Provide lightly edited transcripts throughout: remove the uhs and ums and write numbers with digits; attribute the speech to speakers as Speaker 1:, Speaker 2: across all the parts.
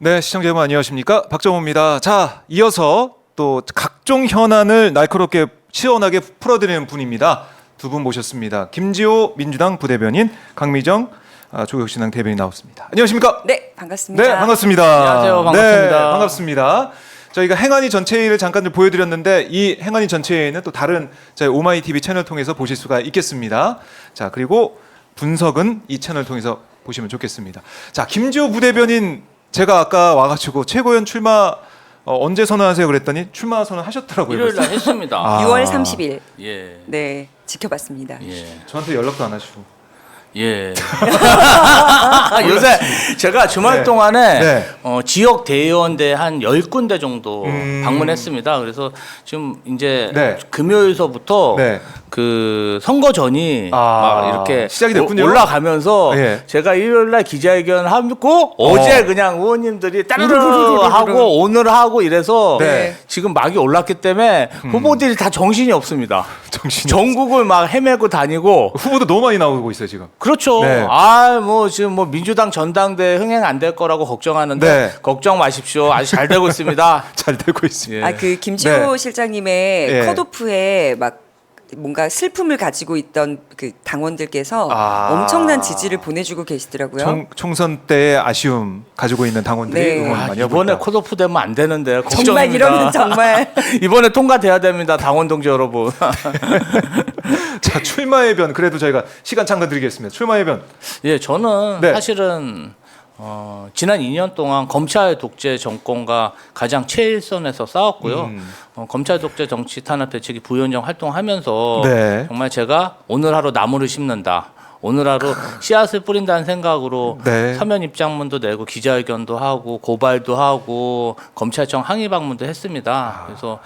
Speaker 1: 네, 시청자 여러분 안녕하십니까? 박정호입니다. 자, 이어서 또 각종 현안을 날카롭게 시원하게 풀어드리는 분입니다. 두 분 모셨습니다. 김지호 민주당 부대변인, 강미정 조국신당 대변인 나왔습니다. 안녕하십니까?
Speaker 2: 네, 반갑습니다.
Speaker 1: 네, 반갑습니다.
Speaker 3: 안녕하세요. 반갑습니다.
Speaker 1: 네, 반갑습니다. 저희가 행안위 전체회의를 잠깐 좀 보여드렸는데 이 행안위 전체회의는 또 다른 저희 오마이TV 채널 통해서 보실 수가 있겠습니다. 자, 그리고 분석은 이 채널 통해서 보시면 좋겠습니다. 자, 김지호 부대변인 제가 아까 와가지고 최고위원 출마 언제 선언하세요 그랬더니 출마 선언하셨더라고요.
Speaker 3: 일요일 날 했습니다.
Speaker 2: 6월 30일.
Speaker 3: 예.
Speaker 2: 네, 지켜봤습니다.
Speaker 3: 예.
Speaker 1: 저한테 연락도 안 하시고.
Speaker 3: 예. 요새 제가 주말
Speaker 1: 네.
Speaker 3: 동안에
Speaker 1: 네.
Speaker 3: 지역 대의원대 한 10군데 정도 방문했습니다. 그래서 지금 이제
Speaker 1: 네.
Speaker 3: 금요일서부터
Speaker 1: 네.
Speaker 3: 그 선거 전이
Speaker 1: 아,
Speaker 3: 막 이렇게
Speaker 1: 시작이 됐군요.
Speaker 3: 올라가면서
Speaker 1: 예.
Speaker 3: 제가 일요일 날 기자회견 하고 어제 그냥 의원님들이 따르르 하고 오늘 하고 이래서
Speaker 1: 네.
Speaker 3: 지금 막이 올랐기 때문에 후보들이 다 정신이 없습니다.
Speaker 1: 정신이
Speaker 3: 전국을 막 헤매고 다니고
Speaker 1: 후보도 너무 많이 나오고 있어요 지금.
Speaker 3: 그렇죠.
Speaker 1: 네.
Speaker 3: 뭐 지금 뭐 민주당 전당대 흥행 안 될 거라고 걱정하는데
Speaker 1: 네.
Speaker 3: 걱정 마십시오. 아주 잘 되고 있습니다.
Speaker 1: 잘 되고 있습니다.
Speaker 3: 예.
Speaker 2: 그 김지호
Speaker 1: 네.
Speaker 2: 실장님의
Speaker 1: 예.
Speaker 2: 컷오프에 막 뭔가 슬픔을 가지고 있던 그 당원들께서 엄청난 지지를 보내주고 계시더라고요.
Speaker 1: 총선 때의 아쉬움 가지고 있는 당원들이
Speaker 2: 네.
Speaker 1: 응원 많이 하고
Speaker 3: 이번에
Speaker 1: 있다.
Speaker 3: 컷오프 되면 안 되는데요.
Speaker 2: 정말
Speaker 3: 걱정입니다.
Speaker 2: 이러면 정말
Speaker 3: 이번에 통과돼야 됩니다. 당원 동지 여러분.
Speaker 1: 자, 출마의 변 그래도 저희가 시간 잠깐 드리겠습니다. 출마의 변.
Speaker 3: 예, 저는
Speaker 1: 네.
Speaker 3: 사실은 지난 2년 동안 검찰 독재 정권과 가장 최일선에서 싸웠고요. 검찰 독재 정치 탄압 대책위 부위원장 활동하면서
Speaker 1: 네.
Speaker 3: 정말 제가 오늘 하루 나무를 심는다. 오늘 하루 씨앗을 뿌린다는 생각으로
Speaker 1: 네.
Speaker 3: 서면 입장문도 내고 기자회견도 하고 고발도 하고 검찰청 항의 방문도 했습니다. 그래서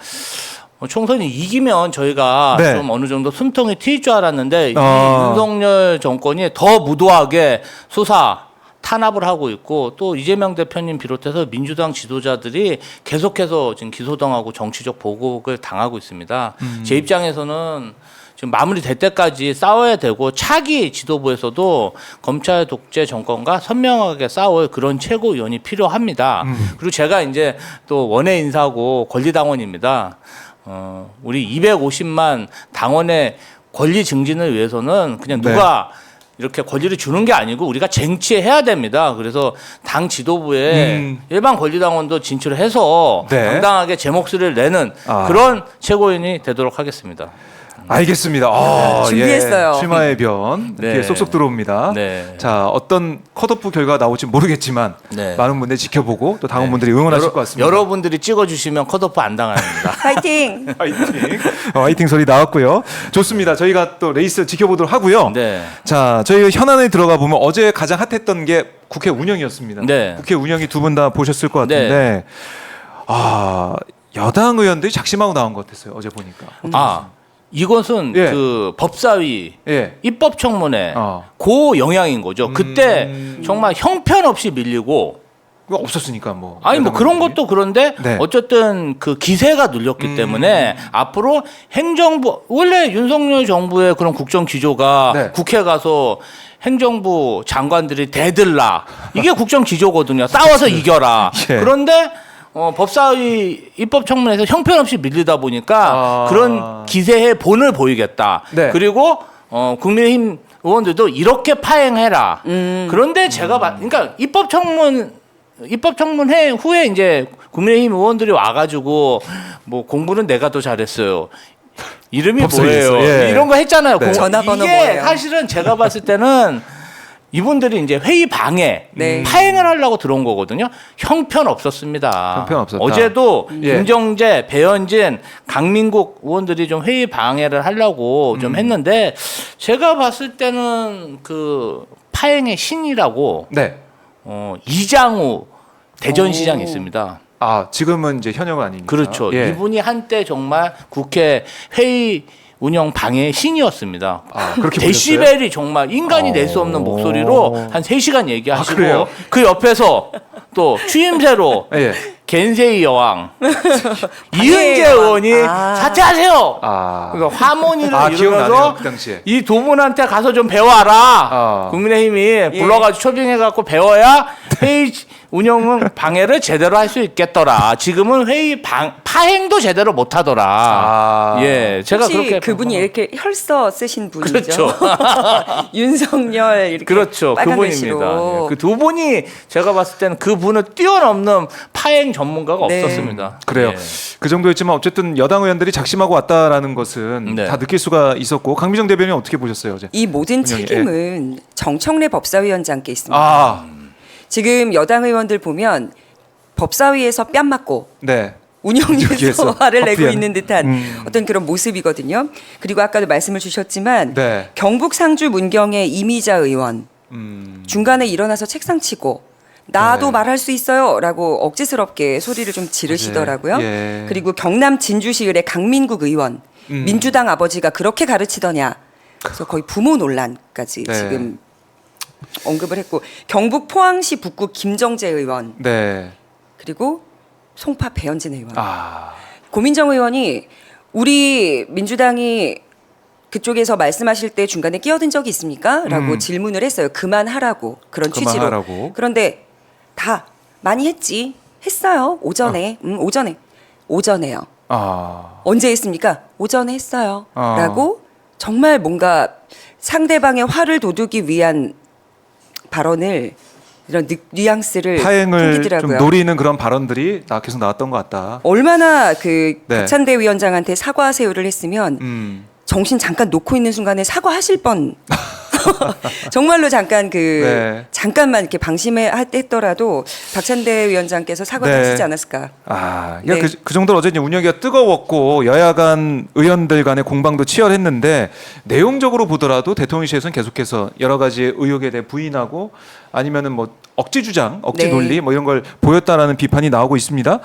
Speaker 3: 총선이 이기면 저희가
Speaker 1: 네.
Speaker 3: 좀 어느 정도 숨통이 트일 줄 알았는데 이
Speaker 1: 아.
Speaker 3: 윤석열 정권이 더 무도하게 수사 탄압을 하고 있고 또 이재명 대표님 비롯해서 민주당 지도자들이 계속해서 지금 기소당하고 정치적 보복을 당하고 있습니다. 제 입장에서는 지금 마무리될 때까지 싸워야 되고 차기 지도부에서도 검찰 독재 정권과 선명하게 싸울 그런 최고위원이 필요합니다. 그리고 제가 이제 또 원외 인사고 권리당원입니다. 우리 250만 당원의 권리 증진을 위해서는 그냥 누가 이렇게 권리를 주는 게 아니고 우리가 쟁취해야 됩니다. 그래서 당 지도부에 일반 권리당원도 진출을 해서
Speaker 1: 네.
Speaker 3: 당당하게 제 목소리를 내는 그런 최고위원이 되도록 하겠습니다.
Speaker 1: 알겠습니다.
Speaker 2: 준비했어요.
Speaker 1: 예. 출마의 변
Speaker 3: 네.
Speaker 1: 이렇게 쏙쏙 들어옵니다.
Speaker 3: 네.
Speaker 1: 자, 어떤 컷오프 결과가 나올지 모르겠지만
Speaker 3: 네.
Speaker 1: 많은 분들이 지켜보고 또 당원분들이 응원하실 것 같습니다.
Speaker 3: 여러분들이 찍어주시면 컷오프 안 당합니다.
Speaker 2: 파이팅!
Speaker 1: 화이팅. 화이팅 소리 나왔고요. 좋습니다. 저희가 또 레이스 지켜보도록 하고요.
Speaker 3: 네.
Speaker 1: 자, 저희가 현안에 들어가 보면 어제 가장 핫했던 게 국회 운영이었습니다.
Speaker 3: 네.
Speaker 1: 국회 운영이 두 분 다 보셨을 것 같은데 여당 의원들이 작심하고 나온 것 같았어요. 어제 보니까.
Speaker 3: 이것은
Speaker 1: 예.
Speaker 3: 그 법사위
Speaker 1: 예.
Speaker 3: 입법청문회
Speaker 1: 어.
Speaker 3: 그 영향인 거죠. 그때 정말 형편없이 밀리고
Speaker 1: 그거 없었으니까 뭐.
Speaker 3: 아니 뭐
Speaker 1: 여당
Speaker 3: 그런
Speaker 1: 의원들이.
Speaker 3: 것도 그런데
Speaker 1: 네.
Speaker 3: 어쨌든 그 기세가 눌렸기 때문에 앞으로 행정부 원래 윤석열 정부의 그런 국정 기조가
Speaker 1: 네.
Speaker 3: 국회 가서 행정부 장관들이 대들라 이게 국정 기조거든요. 싸워서 이겨라.
Speaker 1: 예.
Speaker 3: 그런데 법사위 입법청문회에서 형편없이 밀리다 보니까 그런 기세의 본을 보이겠다.
Speaker 1: 네.
Speaker 3: 그리고 국민의힘 의원들도 이렇게 파행해라. 그런데 제가 그러니까 입법청문회 후에 이제 국민의힘 의원들이 와가지고 뭐 공부는 내가 더 잘했어요. 이름이
Speaker 1: 법사위에서,
Speaker 3: 뭐예요?
Speaker 1: 예.
Speaker 3: 이런 거 했잖아요.
Speaker 1: 네.
Speaker 2: 전화번호
Speaker 3: 이게
Speaker 2: 뭐예요?
Speaker 3: 사실은 제가 봤을 때는 이분들이 이제 회의 방해,
Speaker 2: 네.
Speaker 3: 파행을 하려고 들어온 거거든요. 형편 없었습니다.
Speaker 1: 형편 없었다.
Speaker 3: 어제도
Speaker 1: 예.
Speaker 3: 김정재, 배현진, 강민국 의원들이 좀 회의 방해를 하려고 좀 했는데 제가 봤을 때는 그 파행의 신이라고
Speaker 1: 네.
Speaker 3: 이장우 대전시장이 있습니다.
Speaker 1: 지금은 이제 현역은 아니니까.
Speaker 3: 그렇죠.
Speaker 1: 예.
Speaker 3: 이분이 한때 정말 국회 회의 운영 방해의 신이었습니다.
Speaker 1: 그렇게
Speaker 3: 데시벨이 정말 인간이 낼 수 없는 목소리로 한 3시간 얘기하시고
Speaker 1: 그래요?
Speaker 3: 그 옆에서 또 추임새로
Speaker 1: 예.
Speaker 3: 겐세이 여왕 이은재
Speaker 2: 여왕.
Speaker 3: 의원이 사퇴하세요. 그러니까 화mon이를
Speaker 1: 기억나네요.
Speaker 3: 이루면서
Speaker 1: 그 당시에.
Speaker 3: 이 두 분한테 가서 좀 배워라. 국민의힘이 불러가지고 초빙해갖고 배워야 회의 운영은 방해를 제대로 할 수 있겠더라. 지금은 회의 파행도 제대로 못 하더라. 예, 제가
Speaker 2: 혹시
Speaker 3: 그렇게
Speaker 2: 그분이 이렇게 혈서 쓰신 분이죠.
Speaker 3: 그렇죠.
Speaker 2: 윤석열 이렇게
Speaker 3: 그렇죠.
Speaker 2: 빨간
Speaker 3: 그분입니다.
Speaker 2: 글씨로.
Speaker 3: 그 두 분이 제가 봤을 때는 그분을 뛰어넘는 파행 전문가가
Speaker 2: 네.
Speaker 3: 없었습니다.
Speaker 1: 그래요.
Speaker 3: 예.
Speaker 1: 그 정도였지만 어쨌든 여당 의원들이 작심하고 왔다라는 것은
Speaker 3: 네.
Speaker 1: 다 느낄 수가 있었고 강미정 대변인 어떻게 보셨어요 어제?
Speaker 2: 이 모든
Speaker 1: 운영이,
Speaker 2: 책임은 정청래 법사위원장께 있습니다.
Speaker 1: 아,
Speaker 2: 지금 여당 의원들 보면 법사위에서 뺨 맞고
Speaker 1: 네.
Speaker 2: 운영위에서
Speaker 1: 저기에서
Speaker 2: 화를 내고
Speaker 1: 커피엔.
Speaker 2: 있는 듯한 어떤 그런 모습이거든요. 그리고 아까도 말씀을 주셨지만
Speaker 1: 네.
Speaker 2: 경북 상주 문경의 이미자 의원 중간에 일어나서 책상 치고 나도
Speaker 1: 네.
Speaker 2: 말할 수 있어요라고 억지스럽게 소리를 좀 지르시더라고요.
Speaker 1: 예.
Speaker 2: 그리고 경남 진주시을의 강민국 의원 민주당 아버지가 그렇게 가르치더냐. 그래서 거의 부모 논란까지
Speaker 1: 네.
Speaker 2: 지금 언급을 했고 경북 포항시 북구 김정재 의원
Speaker 1: 네.
Speaker 2: 그리고 송파 배현진 의원
Speaker 1: 아,
Speaker 2: 고민정 의원이 우리 민주당이 그쪽에서 말씀하실 때 중간에 끼어든 적이 있습니까? 라고 질문을 했어요. 그만하라고 그런
Speaker 1: 그만하라고.
Speaker 2: 취지로. 그런데 다 많이 했지. 했어요. 오전에. 오전에요.
Speaker 1: 아,
Speaker 2: 언제 했습니까? 오전에 했어요.
Speaker 1: 아.
Speaker 2: 라고 정말 뭔가 상대방의 화를 돋우기 위한 발언을 이런 뉘앙스를
Speaker 1: 파행을
Speaker 2: 풍기더라고요.
Speaker 1: 좀 노리는 그런 발언들이 계속 나왔던 것 같다.
Speaker 2: 얼마나 그
Speaker 1: 네.
Speaker 2: 박찬대 위원장한테 사과하세요를 했으면 정신 잠깐 놓고 있는 순간에 사과하실 뻔. 정말로 잠깐
Speaker 1: 네.
Speaker 2: 잠깐만 이렇게 방심해 했더라도 박찬대 위원장께서 사과를
Speaker 1: 네.
Speaker 2: 하시지 않았을까.
Speaker 1: 아,
Speaker 2: 네.
Speaker 1: 그 정도로 어제 이제 운영위가 뜨거웠고 여야 간 의원들 간의 공방도 치열했는데 내용적으로 보더라도 대통령실에서는 계속해서 여러 가지 의혹에 대해 부인하고 아니면은 뭐 억지 주장, 억지
Speaker 2: 네.
Speaker 1: 논리 뭐 이런 걸 보였다라는 비판이 나오고 있습니다.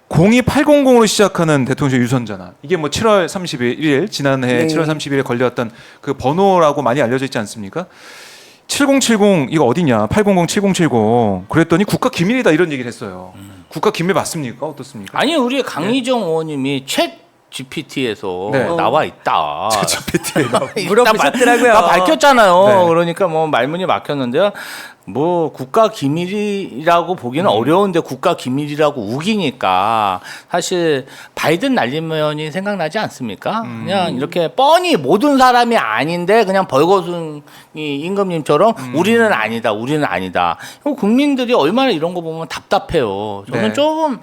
Speaker 1: 02800으로 시작하는 대통령실 유선 전화. 이게 뭐 7월 31일 지난해
Speaker 2: 네.
Speaker 1: 7월 30일에 걸렸던 그 번호라고 많이 알려져 있지 않습니까? 7070 이거 어디냐? 800 7070. 그랬더니 국가 기밀이다 이런 얘기를 했어요. 국가 기밀 맞습니까? 어떻습니까?
Speaker 3: 아니 우리 강희정 의원님이 챗 GPT에서
Speaker 1: 네.
Speaker 3: 나와 있다.
Speaker 1: GPT에
Speaker 2: 물어보셨더라고요.
Speaker 3: 다 밝혔잖아요.
Speaker 1: 네.
Speaker 3: 그러니까 뭐 말문이 막혔는데요. 뭐 국가 기밀이라고 보기는 어려운데 국가 기밀이라고 우기니까 사실 바이든 날리면이 생각나지 않습니까? 그냥 이렇게 뻔히 모든 사람이 아닌데 그냥 벌거숭이 임금님처럼 우리는 아니다, 우리는 아니다. 국민들이 얼마나 이런 거 보면 답답해요. 저는
Speaker 1: 네.
Speaker 3: 조금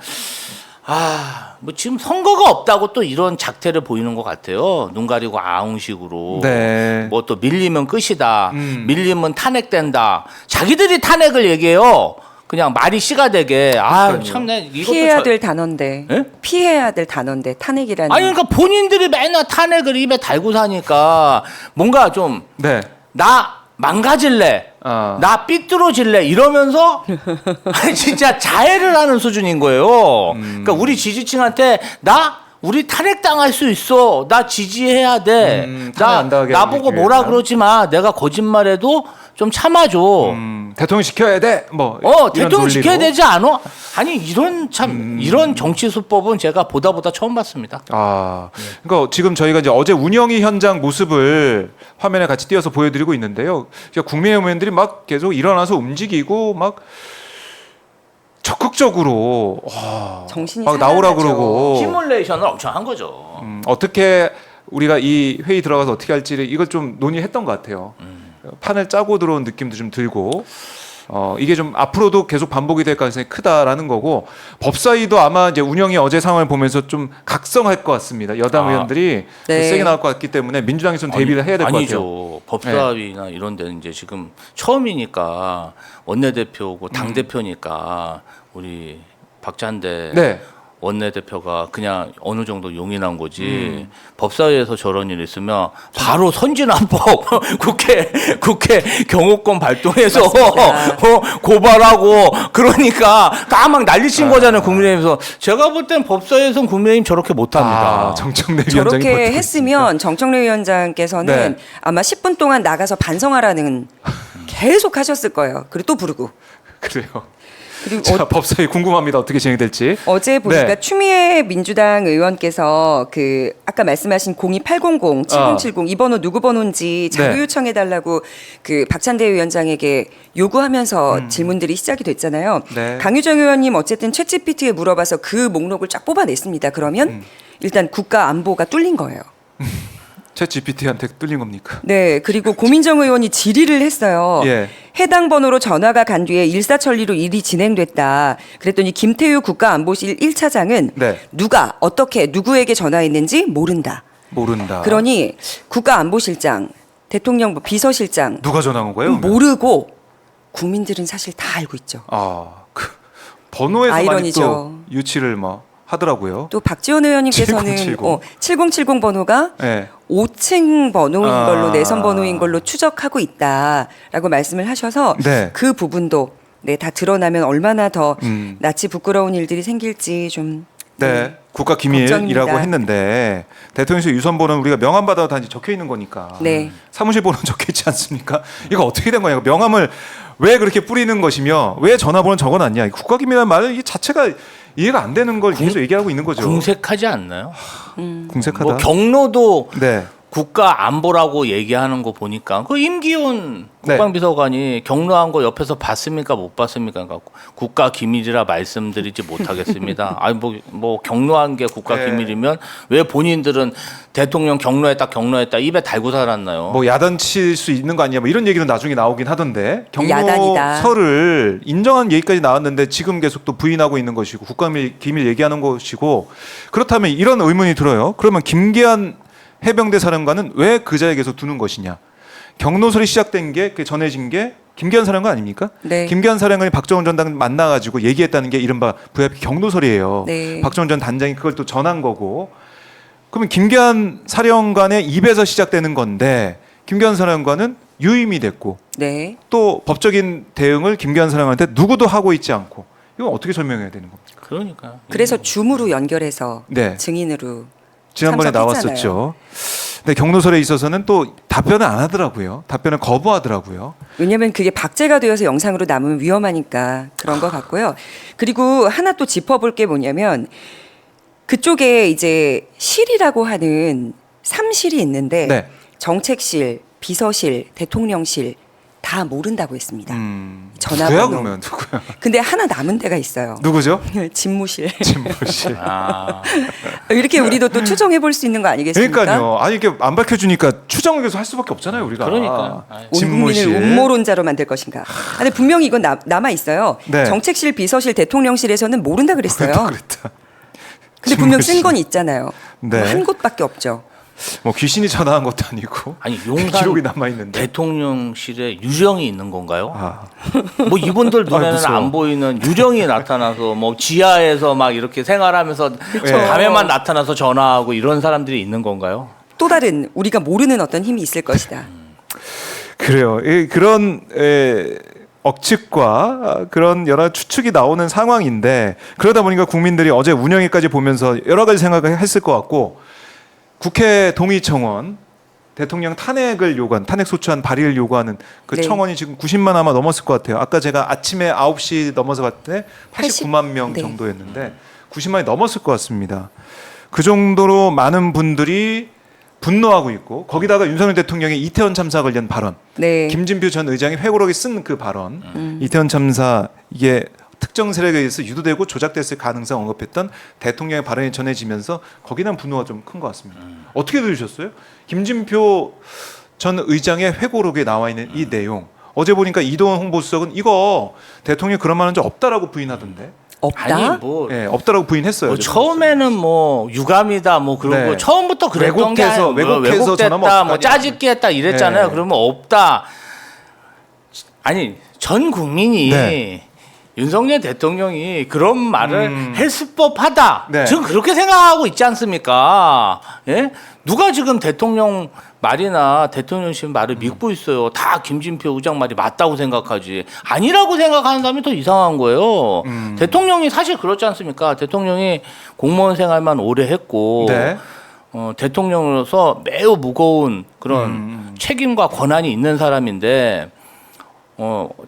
Speaker 3: 뭐 지금 선거가 없다고 또 이런 작태를 보이는 것 같아요. 눈 가리고 아웅식으로.
Speaker 1: 네.
Speaker 3: 뭐 또 밀리면 끝이다. 밀리면 탄핵된다. 자기들이 탄핵을 얘기해요. 그냥 말이 씨가 되게. 참내 이것도
Speaker 2: 피해야 될 단어인데.
Speaker 3: 예?
Speaker 2: 피해야 될 단어인데 탄핵이라는.
Speaker 3: 아니 그러니까 본인들이 맨날 탄핵을 입에 달고 사니까 뭔가 좀
Speaker 1: 네.
Speaker 3: 나 망가질래. 나 삐뚤어질래 이러면서 아니, 진짜 자해를 하는 수준인 거예요. 그러니까 우리 지지층한테 우리 탄핵당할 수 있어. 나 지지해야 돼.
Speaker 1: 탄핵 안 당하게
Speaker 3: 나보고
Speaker 1: 하기
Speaker 3: 뭐라
Speaker 1: 위해서.
Speaker 3: 그러지 마. 내가 거짓말해도 좀 참아줘.
Speaker 1: 대통령 시켜야 돼. 뭐 이런
Speaker 3: 대통령
Speaker 1: 논리로.
Speaker 3: 지켜야 되지 않아? 아니 이런 정치 수법은 제가 보다 처음 봤습니다.
Speaker 1: 그러니까 지금 저희가 이제 어제 운영위 현장 모습을 화면에 같이 띄어서 보여드리고 있는데요. 그러니까 국민의힘 의원들이 막 계속 일어나서 움직이고 막 적극적으로
Speaker 2: 정신이
Speaker 1: 막 나오라
Speaker 2: 살아나죠.
Speaker 1: 그러고
Speaker 3: 시뮬레이션을 엄청 한 거죠.
Speaker 1: 어떻게 우리가 이 회의 들어가서 어떻게 할지를 이걸 좀 논의했던 것 같아요. 판을 짜고 들어온 느낌도 좀 들고 이게 좀 앞으로도 계속 반복이 될 가능성이 크다라는 거고 법사위도 아마 이제 운영이 어제 상황을 보면서 좀 각성할 것 같습니다. 여당 의원들이
Speaker 2: 네.
Speaker 1: 세게 나올 것 같기 때문에 민주당에서는 대비를 해야 될 것 같아요.
Speaker 3: 아니죠. 법사위나 이런 데는 이제 지금 처음이니까 원내대표고 당대표니까 우리 박찬대
Speaker 1: 네.
Speaker 3: 원내대표가 그냥 어느 정도 용인한 거지. 법사위에서 저런 일이 있으면 바로 선진화법 국회 경호권 발동해서 고발하고 그러니까 까막 난리친 거잖아요. 국민의힘에서. 제가 볼 땐 법사위에서는 국민의힘 저렇게 못합니다.
Speaker 1: 정청래 위원장이
Speaker 2: 저렇게
Speaker 1: 버티고
Speaker 2: 했으면 정청래 위원장께서는
Speaker 1: 네.
Speaker 2: 아마 10분 동안 나가서 반성하라는 계속 하셨을 거예요. 그리고 또 부르고
Speaker 1: 그래요.
Speaker 2: 그리고
Speaker 1: 자, 법사위 궁금합니다. 어떻게 진행될지.
Speaker 2: 어제 보니까
Speaker 1: 네.
Speaker 2: 추미애 민주당 의원께서 그 아까 말씀하신 02800 7070 이 번호 누구 번호인지 자료
Speaker 1: 네.
Speaker 2: 요청해 달라고 그 박찬대 위원장에게 요구하면서 질문들이 시작이 됐잖아요.
Speaker 1: 네.
Speaker 2: 강유정 의원님 어쨌든 챗GPT에 물어봐서 그 목록을 쫙 뽑아냈습니다. 그러면 일단 국가 안보가 뚫린 거예요.
Speaker 1: 챗 GPT한테 뚫린 겁니까?
Speaker 2: 네, 그리고 고민정 의원이 질의를 했어요.
Speaker 1: 예.
Speaker 2: 해당 번호로 전화가 간 뒤에 일사천리로 일이 진행됐다. 그랬더니 김태유 국가안보실 1차장은
Speaker 1: 네.
Speaker 2: 누가 어떻게 누구에게 전화했는지 모른다.
Speaker 1: 모른다.
Speaker 2: 그러니 국가안보실장, 대통령 비서실장
Speaker 1: 누가 전화 온 거예요? 그러면?
Speaker 2: 모르고 국민들은 사실 다 알고 있죠.
Speaker 1: 그 번호에서 많이
Speaker 2: 아이러니죠.
Speaker 1: 또 유치를 뭐 하더라고요.
Speaker 2: 또 박지원 의원님께서는
Speaker 1: 7070.
Speaker 2: 7070 번호가
Speaker 1: 네.
Speaker 2: 5층 번호인
Speaker 1: 아.
Speaker 2: 걸로 내선 번호인 걸로 추적하고 있다라고 말씀을 하셔서
Speaker 1: 네.
Speaker 2: 그 부분도 네, 다 드러나면 얼마나 더
Speaker 1: 음.
Speaker 2: 낯이 부끄러운 일들이 생길지 좀
Speaker 1: 네. 국가 기밀이라고
Speaker 2: 걱정입니다.
Speaker 1: 했는데 대통령실 유선 번호는 우리가 명함 받아 단지 적혀 있는 거니까.
Speaker 2: 네.
Speaker 1: 사무실 번호 적혀 있지 않습니까? 이거 어떻게 된 거냐? 명함을 왜 그렇게 뿌리는 것이며 왜 전화번호 적어놨냐? 국가 기밀이라는 말은 이 자체가 이해가 안 되는 걸 계속 얘기하고 있는 거죠.
Speaker 3: 궁색하지 않나요?
Speaker 1: 궁색하다.
Speaker 3: 뭐 경로도
Speaker 1: 네.
Speaker 3: 국가 안보라고 얘기하는 거 보니까 그 임기훈
Speaker 1: 네.
Speaker 3: 국방비서관이 경로한 거 옆에서 봤습니까 못 봤습니까? 그러니까 국가 기밀이라 말씀드리지 못하겠습니다. 아니 뭐 경로한 게 국가
Speaker 1: 네.
Speaker 3: 기밀이면 왜 본인들은 대통령 경로했다 입에 달고 살았나요?
Speaker 1: 뭐 야단칠 수 있는 거 아니냐 뭐 이런 얘기는 나중에 나오긴 하던데
Speaker 2: 야단이다.
Speaker 1: 경로설을 인정한 얘기까지 나왔는데 지금 계속 또 부인하고 있는 것이고 국가기밀 얘기하는 것이고 그렇다면 이런 의문이 들어요. 그러면 김계한 해병대 사령관은 왜 그 자리에 계속 두는 것이냐? 경로설이 시작된 게 그 전해진 게 김계한 사령관 아닙니까?
Speaker 2: 네.
Speaker 1: 김계한 사령관이 박정훈 전 당 만나가지고 얘기했다는 게 이른바 VIP 경로설이에요.
Speaker 2: 네.
Speaker 1: 박정훈 전 단장이 그걸 또 전한 거고. 그러면 김계한 사령관의 입에서 시작되는 건데 김계한 사령관은 유임이 됐고
Speaker 2: 네.
Speaker 1: 또 법적인 대응을 김계한 사령관한테 누구도 하고 있지 않고 이건 어떻게 설명해야 되는 겁니까?
Speaker 3: 그러니까
Speaker 2: 그래서 줌으로 연결해서
Speaker 1: 네.
Speaker 2: 증인으로
Speaker 1: 지난번에
Speaker 2: 참석했잖아요.
Speaker 1: 나왔었죠. 근데 경로설에 있어서는 또 답변을 안 하더라고요. 답변을 거부하더라고요.
Speaker 2: 왜냐하면 그게 박제가 되어서 영상으로 남으면 위험하니까 그런 것 같고요. 그리고 하나 또 짚어볼 게 뭐냐면 그쪽에 이제 실이라고 하는 3실이 있는데
Speaker 1: 네.
Speaker 2: 정책실, 비서실, 대통령실 다 모른다고 했습니다.
Speaker 1: 누구야
Speaker 2: 전화번호.
Speaker 1: 그러면 누구야?
Speaker 2: 근데 하나 남은 데가 있어요.
Speaker 1: 누구죠?
Speaker 2: 집무실.
Speaker 1: 진보씨.
Speaker 3: 아,
Speaker 2: 이렇게 우리도 또 추정해 볼 수 있는 거 아니겠습니까?
Speaker 1: 그러니까요. 아니 이게 안 밝혀주니까 추정을 계속 할 수밖에 없잖아요 우리가.
Speaker 3: 그러니까요.
Speaker 2: 온 국민을 음모론자로 만들 것인가? 근데 분명히 이건 남아 있어요.
Speaker 1: 네.
Speaker 2: 정책실, 비서실, 대통령실에서는 모른다 그랬어요.
Speaker 1: 그랬다.
Speaker 2: 근데 분명 쓴
Speaker 1: 진무실.
Speaker 2: 건 있잖아요.
Speaker 1: 네.
Speaker 2: 한 곳밖에 없죠.
Speaker 1: 뭐 귀신이 전화한 것도 아니고.
Speaker 3: 아니
Speaker 1: 기록이
Speaker 3: 용산
Speaker 1: 남아 있는데.
Speaker 3: 대통령실에 유령이 있는 건가요?
Speaker 1: 아,
Speaker 3: 뭐 이분들 눈에는
Speaker 1: 무서워.
Speaker 3: 안 보이는 유령이 나타나서 뭐 지하에서 막 이렇게 생활하면서 밤에만 나타나서 전화하고 이런 사람들이 있는 건가요?
Speaker 2: 또 다른 우리가 모르는 어떤 힘이 있을 것이다.
Speaker 1: 그래요. 그런 억측과 그런 여러 추측이 나오는 상황인데 그러다 보니까 국민들이 어제 운영위까지 보면서 여러 가지 생각을 했을 것 같고 국회 동의청원 대통령 탄핵을 요구한 탄핵 소추안 발의를 요구하는 그
Speaker 2: 네.
Speaker 1: 청원이 지금 90만 아마 넘었을 것 같아요. 아까 제가 아침에 9시 넘어서 봤을 때 89만 명
Speaker 2: 네.
Speaker 1: 정도였는데 90만이 넘었을 것 같습니다. 그 정도로 많은 분들이 분노하고 있고 거기다가 윤석열 대통령의 이태원 참사 관련 발언,
Speaker 2: 네.
Speaker 1: 김진표 전 의장이 회고록에 쓴 그 발언, 이태원 참사 이게 특정 세력에 의해서 유도되고 조작됐을 가능성 언급했던 대통령의 발언이 전해지면서 거기에 대한 분노가 좀 큰 것 같습니다. 어떻게 들으셨어요? 김진표 전 의장의 회고록에 나와 있는 이 내용. 어제 보니까 이동원 홍보수석은 이거 대통령이 그런 말한 적 없다라고 부인하던데.
Speaker 2: 없다.
Speaker 3: 아니 뭐
Speaker 1: 예, 없다라고 부인했어요.
Speaker 3: 뭐 처음에는 뭐 유감이다 뭐 그러고
Speaker 1: 네.
Speaker 3: 처음부터 그랬던 게
Speaker 1: 왜곡해서,
Speaker 3: 아니고
Speaker 1: 왜곡해서 전화면
Speaker 3: 왜곡됐다 뭐
Speaker 1: 어떡하냐.
Speaker 3: 짜집기 했다 이랬잖아요.
Speaker 1: 네.
Speaker 3: 그러면 없다. 아니 전 국민이
Speaker 1: 네.
Speaker 3: 윤석열 대통령이 그런 말을 했을 법하다.
Speaker 1: 네.
Speaker 3: 지금 그렇게 생각하고 있지 않습니까? 예? 누가 지금 대통령 말이나 대통령실 말을 믿고 있어요. 다 김진표 의장 말이 맞다고 생각하지. 아니라고 생각하는 사람이 더 이상한 거예요. 대통령이 사실 그렇지 않습니까? 대통령이 공무원 생활만 오래 했고
Speaker 1: 네.
Speaker 3: 대통령으로서 매우 무거운 그런 책임과 권한이 있는 사람인데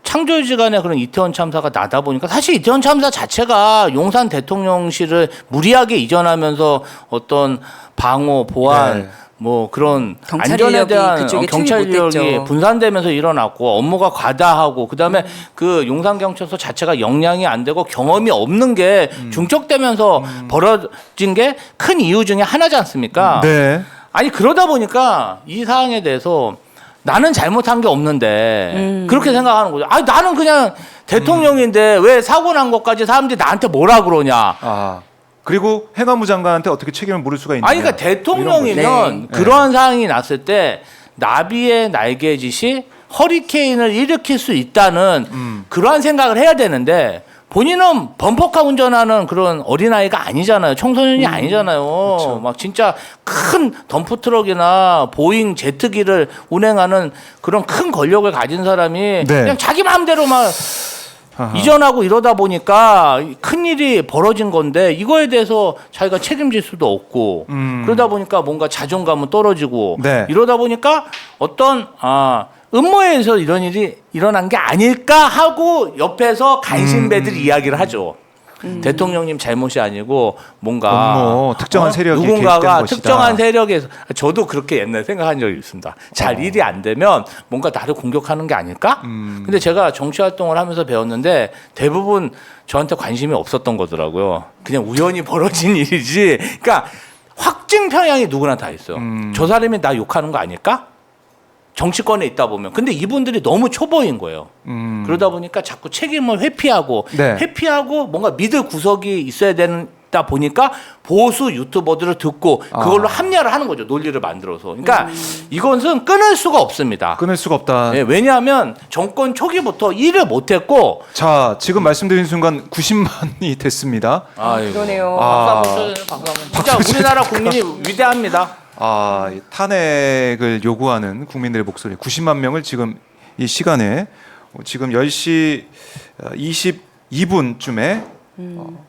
Speaker 3: 창조지간에 그런 이태원 참사가 나다 보니까 사실 이태원 참사 자체가 용산 대통령실을 무리하게 이전하면서 어떤 방호, 보안,
Speaker 1: 네.
Speaker 3: 뭐 그런
Speaker 2: 경찰
Speaker 3: 안전에
Speaker 2: 인력이
Speaker 3: 대한
Speaker 2: 그쪽에
Speaker 3: 경찰
Speaker 2: 투입 못됐죠.
Speaker 3: 인력이 분산되면서 일어났고 업무가 과다하고 그다음에 그 용산 경찰서 자체가 역량이 안 되고 경험이 없는 게 중적되면서 벌어진 게 큰 이유 중에 하나지 않습니까?
Speaker 1: 네.
Speaker 3: 아니 그러다 보니까 이 사항에 대해서 나는 잘못한 게 없는데 그렇게 생각하는 거죠. 아니 나는 그냥 대통령인데 왜 사고 난 것까지 사람들이 나한테 뭐라 그러냐?
Speaker 1: 아 그리고 행안부 장관한테 어떻게 책임을 물을 수가 있느냐?
Speaker 3: 아니 그러니까 대통령이면
Speaker 2: 네.
Speaker 3: 그러한 상황이 났을 때 나비의 날개짓이 허리케인을 일으킬 수 있다는 그러한 생각을 해야 되는데 본인은 범퍼카 운전하는 그런 어린아이가 아니잖아요. 청소년이 아니잖아요.
Speaker 1: 그렇죠.
Speaker 3: 막 진짜 큰 덤프트럭이나 보잉 제트기를 운행하는 그런 큰 권력을 가진 사람이
Speaker 1: 네.
Speaker 3: 그냥 자기 마음대로 막
Speaker 1: 아하.
Speaker 3: 이전하고 이러다 보니까 큰일이 벌어진 건데 이거에 대해서 자기가 책임질 수도 없고 그러다 보니까 뭔가 자존감은 떨어지고
Speaker 1: 네.
Speaker 3: 이러다 보니까 어떤 음모에서 이런 일이 일어난 게 아닐까 하고 옆에서 간신배들이 이야기를 하죠. 대통령님 잘못이 아니고 뭔가
Speaker 1: 음모, 특정한 세력이
Speaker 3: 누군가가
Speaker 1: 개입된 것이다.
Speaker 3: 특정한 세력에서 저도 그렇게 옛날에 생각한 적이 있습니다. 잘 일이 안 되면 뭔가 나를 공격하는 게 아닐까? 근데 제가 정치 활동을 하면서 배웠는데 대부분 저한테 관심이 없었던 거더라고요. 그냥 우연히 벌어진 일이지. 그러니까 확증 편향이 누구나 다 있어요. 저 사람이 나 욕하는 거 아닐까? 정치권에 있다 보면. 근데 이분들이 너무 초보인 거예요. 그러다 보니까 자꾸 책임을 회피하고
Speaker 1: 네.
Speaker 3: 회피하고 뭔가 믿을 구석이 있어야 되다 보니까 보수 유튜버들을 듣고 그걸로 합리화를 하는 거죠. 논리를 만들어서. 그러니까 이것은 끊을 수가 없습니다.
Speaker 1: 끊을 수가 없다.
Speaker 3: 네, 왜냐하면 정권 초기부터 일을 못했고
Speaker 1: 자 지금 말씀드린 순간 90만이 됐습니다.
Speaker 3: 아이고.
Speaker 2: 그러네요.
Speaker 1: 아.
Speaker 3: 박수 한번 쳐주세요. 박수 한번. 진짜 우리나라 국민이 위대합니다.
Speaker 1: 이 탄핵을 요구하는 국민들의 목소리 90만 명을 지금 이 시간에 지금 10시 22분쯤에